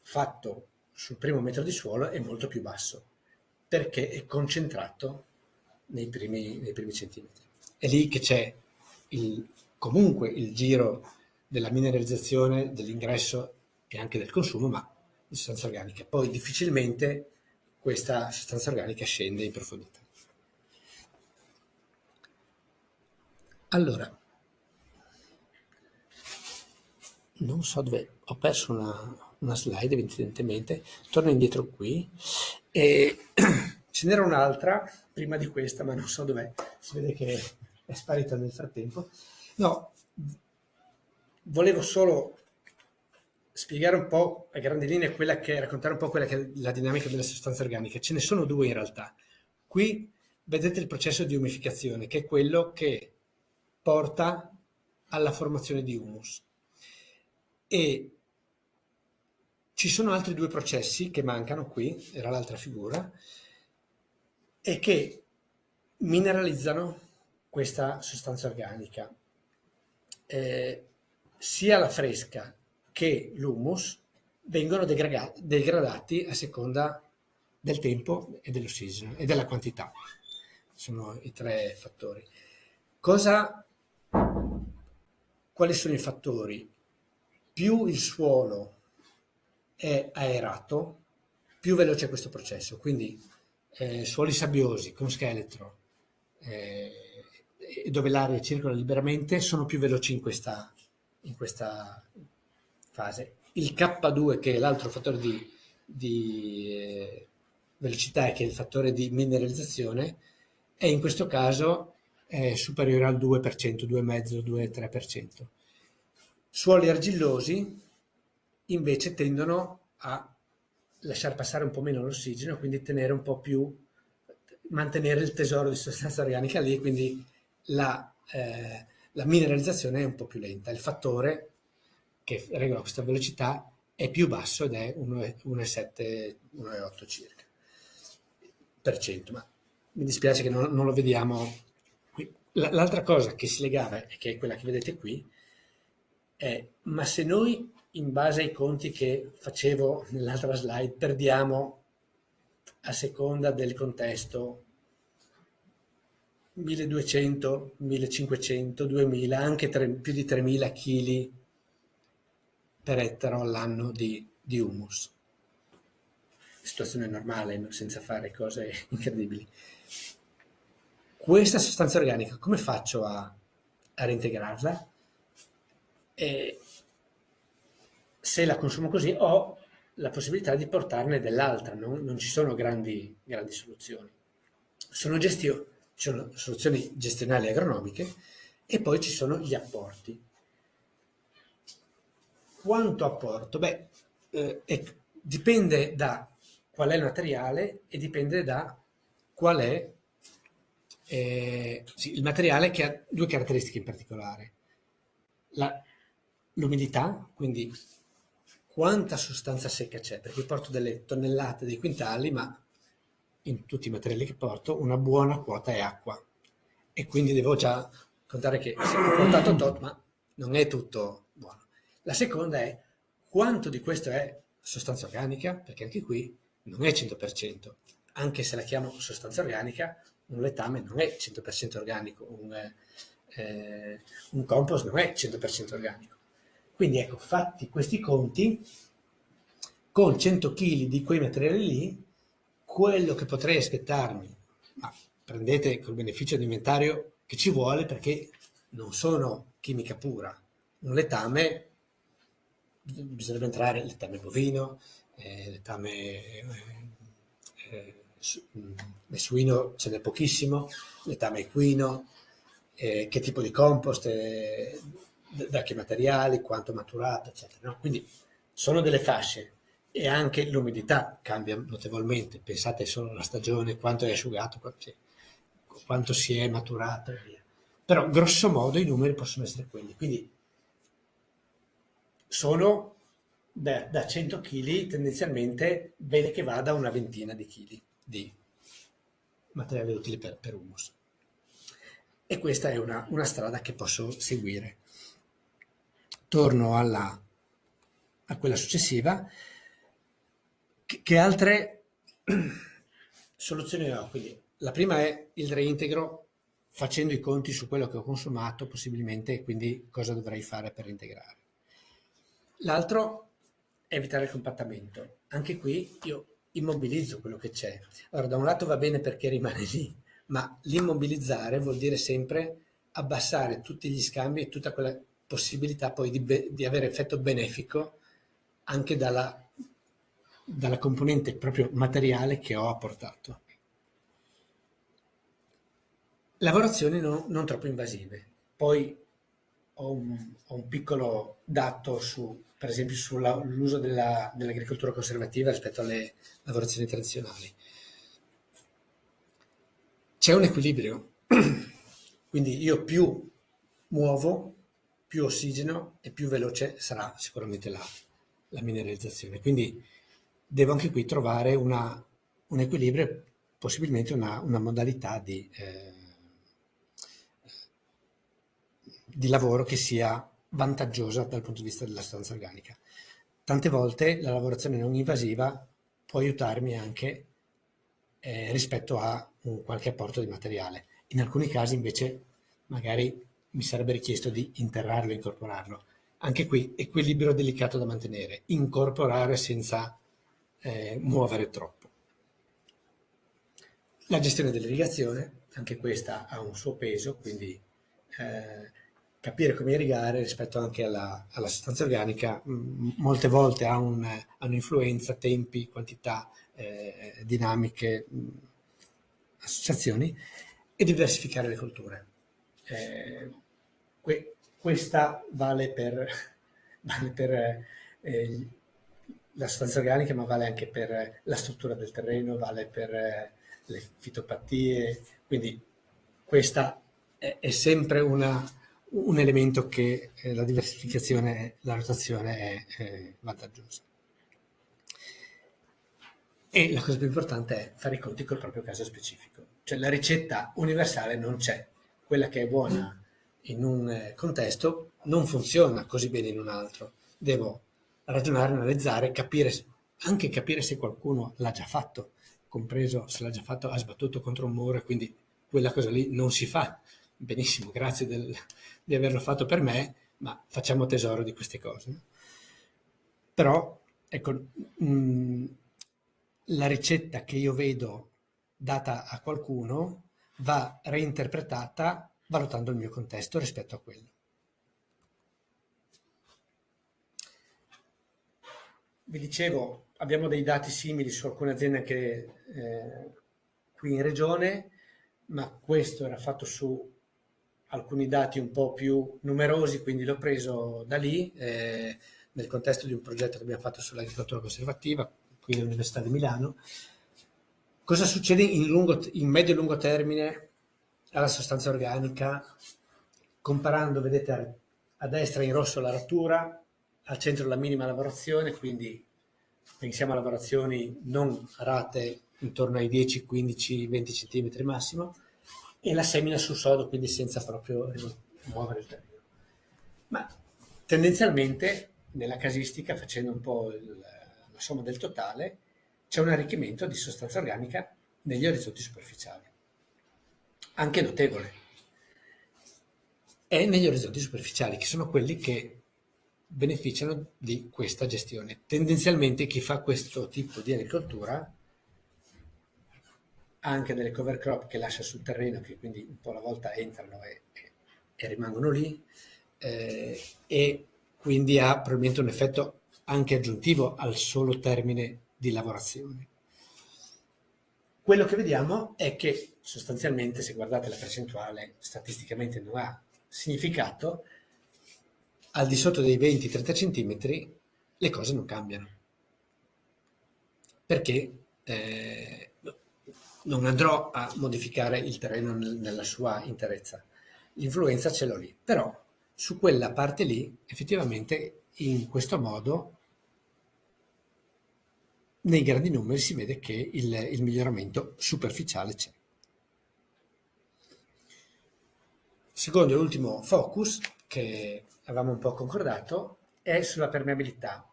fatto sul primo metro di suolo è molto più basso, perché è concentrato nei primi centimetri. È lì che c'è comunque il giro della mineralizzazione, dell'ingresso e anche del consumo, ma di sostanza organica. Poi difficilmente questa sostanza organica scende in profondità. Allora, non so dove, ho perso una slide evidentemente, torno indietro qui e ce n'era un'altra prima di questa, ma non so dov'è, si vede che è sparita nel frattempo. No, volevo solo spiegare un po' a grandi linee raccontare un po' quella che è la dinamica delle sostanze organiche. Ce ne sono due in realtà. Qui vedete il processo di umificazione, che è quello che porta alla formazione di humus. E ci sono altri due processi che mancano qui, era l'altra figura, e che mineralizzano questa sostanza organica. Sia la fresca che l'humus vengono degradati a seconda del tempo e dell'ossigeno e della quantità. Sono i tre fattori. Quali sono i fattori? Più il suolo è aerato, più veloce è questo processo. Quindi suoli sabbiosi con scheletro, dove l'aria circola liberamente, sono più veloci in questa fase. Il K2, che è l'altro fattore di velocità e che è il fattore di mineralizzazione, è in questo caso superiore al 2%, 2,5%, 2-3%. Suoli argillosi invece tendono a lasciar passare un po' meno l'ossigeno, quindi tenere un po' più, mantenere il tesoro di sostanza organica lì, quindi la mineralizzazione è un po' più lenta. Il fattore che regola questa velocità è più basso ed è 1,7, 1,8 circa per cento, ma mi dispiace che non lo vediamo qui. L'altra cosa che si legava, e che è quella che vedete qui, è: ma se noi, in base ai conti che facevo nell'altra slide, perdiamo a seconda del contesto 1200, 1500, 2000, anche più di 3000 kg per ettaro all'anno di humus. Situazione normale, senza fare cose incredibili. Questa sostanza organica, come faccio a reintegrarla? E se la consumo così, ho la possibilità di portarne dell'altra, non ci sono grandi soluzioni. Sono soluzioni gestionali e agronomiche, e poi ci sono gli apporti. Quanto apporto? Beh, dipende da qual è il materiale e dipende da qual è il materiale, che ha due caratteristiche in particolare. L'umidità, quindi quanta sostanza secca c'è, perché io porto delle tonnellate, dei quintali, ma in tutti i materiali che porto una buona quota è acqua, e quindi devo già contare che se ho portato tot, ma non è tutto buono. La seconda è quanto di questo è sostanza organica, perché anche qui non è 100%, anche se la chiamo sostanza organica, un letame non è 100% organico, un compost non è 100% organico. Quindi ecco, fatti questi conti, con 100 kg di quei materiali lì, quello che potrei aspettarmi, ma prendete col beneficio di inventario che ci vuole, perché non sono chimica pura. Un letame, bisognerebbe entrare letame bovino, letame suino ce n'è pochissimo, letame equino, che tipo di compost, da che materiali, quanto maturato, eccetera. No? Quindi sono delle fasce, e anche l'umidità cambia notevolmente. Pensate solo alla stagione, quanto è asciugato, quanto si è maturato e via. Però grosso modo i numeri possono essere quelli. Quindi sono da 100 kg tendenzialmente bene che vada una ventina di chili di materiale utile per humus. E questa è una strada che posso seguire. Torno a quella successiva. Che altre soluzioni ho? Quindi la prima è il reintegro facendo i conti su quello che ho consumato possibilmente e quindi cosa dovrei fare per integrare. L'altro è evitare il compattamento. Anche qui io immobilizzo quello che c'è. Allora, da un lato va bene perché rimane lì, ma l'immobilizzare vuol dire sempre abbassare tutti gli scambi e tutta quella possibilità poi di avere effetto benefico anche dalla componente proprio materiale che ho apportato. Lavorazioni non troppo invasive. Poi ho un piccolo dato su, per esempio, sull'uso dell'agricoltura conservativa rispetto alle lavorazioni tradizionali. C'è un equilibrio, quindi io più muovo, più ossigeno e più veloce sarà sicuramente la mineralizzazione. Quindi devo anche qui trovare un equilibrio e possibilmente una modalità di lavoro che sia vantaggiosa dal punto di vista della sostanza organica. Tante volte la lavorazione non invasiva può aiutarmi anche rispetto a un qualche apporto di materiale. In alcuni casi invece magari mi sarebbe richiesto di interrarlo, incorporarlo. Anche qui equilibrio delicato da mantenere, incorporare senza muovere troppo. La gestione dell'irrigazione, anche questa ha un suo peso, quindi capire come irrigare rispetto anche alla sostanza organica molte volte ha un'influenza, tempi, quantità, dinamiche, associazioni e diversificare le colture. Questa vale per la sostanza organica, ma vale anche per la struttura del terreno, vale per le fitopatie, quindi questa è sempre un elemento che la diversificazione, la rotazione è vantaggiosa. E la cosa più importante è fare i conti col proprio caso specifico. Cioè la ricetta universale non c'è. Quella che è buona in un contesto non funziona così bene in un altro. Devo ragionare, analizzare, anche capire se qualcuno l'ha già fatto, compreso se l'ha già fatto, ha sbattuto contro un muro, e quindi quella cosa lì non si fa. Benissimo, grazie di averlo fatto per me, ma facciamo tesoro di queste cose. Però, ecco, la ricetta che io vedo data a qualcuno va reinterpretata valutando il mio contesto rispetto a quello. Vi dicevo, abbiamo dei dati simili su alcune aziende anche qui in regione, ma questo era fatto su alcuni dati un po' più numerosi, quindi l'ho preso da lì, nel contesto di un progetto che abbiamo fatto sull'agricoltura conservativa, qui all'Università di Milano. Cosa succede in medio e lungo termine alla sostanza organica? Comparando, vedete a destra in rosso la rottura, al centro la minima lavorazione, quindi pensiamo a lavorazioni non rate intorno ai 10, 15, 20 cm massimo, e la semina sul sodo, quindi senza proprio muovere il terreno. Ma tendenzialmente nella casistica, facendo un po' la somma del totale, c'è un arricchimento di sostanza organica negli orizzonti superficiali, anche notevole. E negli orizzonti superficiali, che sono quelli che beneficiano di questa gestione. Tendenzialmente chi fa questo tipo di agricoltura ha anche delle cover crop che lascia sul terreno, che quindi un po' alla volta entrano e rimangono lì, e quindi ha probabilmente un effetto anche aggiuntivo al solo termine di lavorazione. Quello che vediamo è che sostanzialmente, se guardate la percentuale, statisticamente non ha significato, al di sotto dei 20-30 cm le cose non cambiano. Perché non andrò a modificare il terreno nella sua interezza. L'influenza ce l'ho lì. Però su quella parte lì, effettivamente, in questo modo, nei grandi numeri si vede che il miglioramento superficiale c'è. Secondo e ultimo focus, che avevamo un po' concordato, è sulla permeabilità,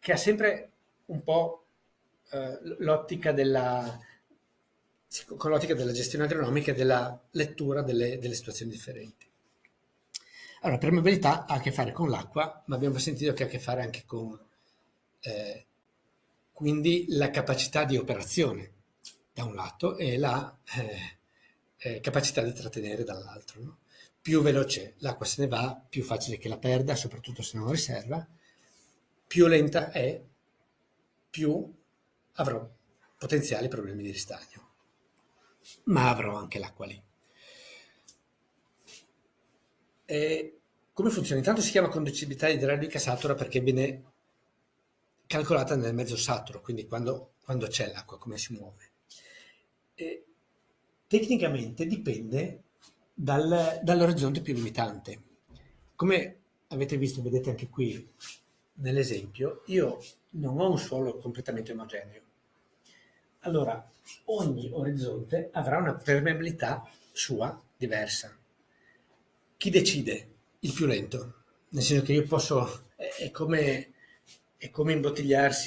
che ha sempre un po' l'ottica della con l'ottica della gestione agronomica e della lettura delle situazioni differenti. Allora, permeabilità ha a che fare con l'acqua, ma abbiamo sentito che ha a che fare anche con quindi la capacità di operazione da un lato e la capacità di trattenere dall'altro. No? Più veloce l'acqua se ne va, più facile che la perda, soprattutto se non riserva, più lenta è, più avrò potenziali problemi di ristagno, ma avrò anche l'acqua lì. E come funziona? Intanto si chiama conducibilità idraulica satura perché viene calcolata nel mezzo saturo, quindi quando c'è l'acqua, come si muove. E tecnicamente dipende dall'orizzonte più limitante. Come avete visto, vedete anche qui nell'esempio, io non ho un suolo completamente omogeneo. Allora, ogni orizzonte avrà una permeabilità sua diversa. Chi decide? Il più lento. Nel senso che io posso, è come imbottigliarsi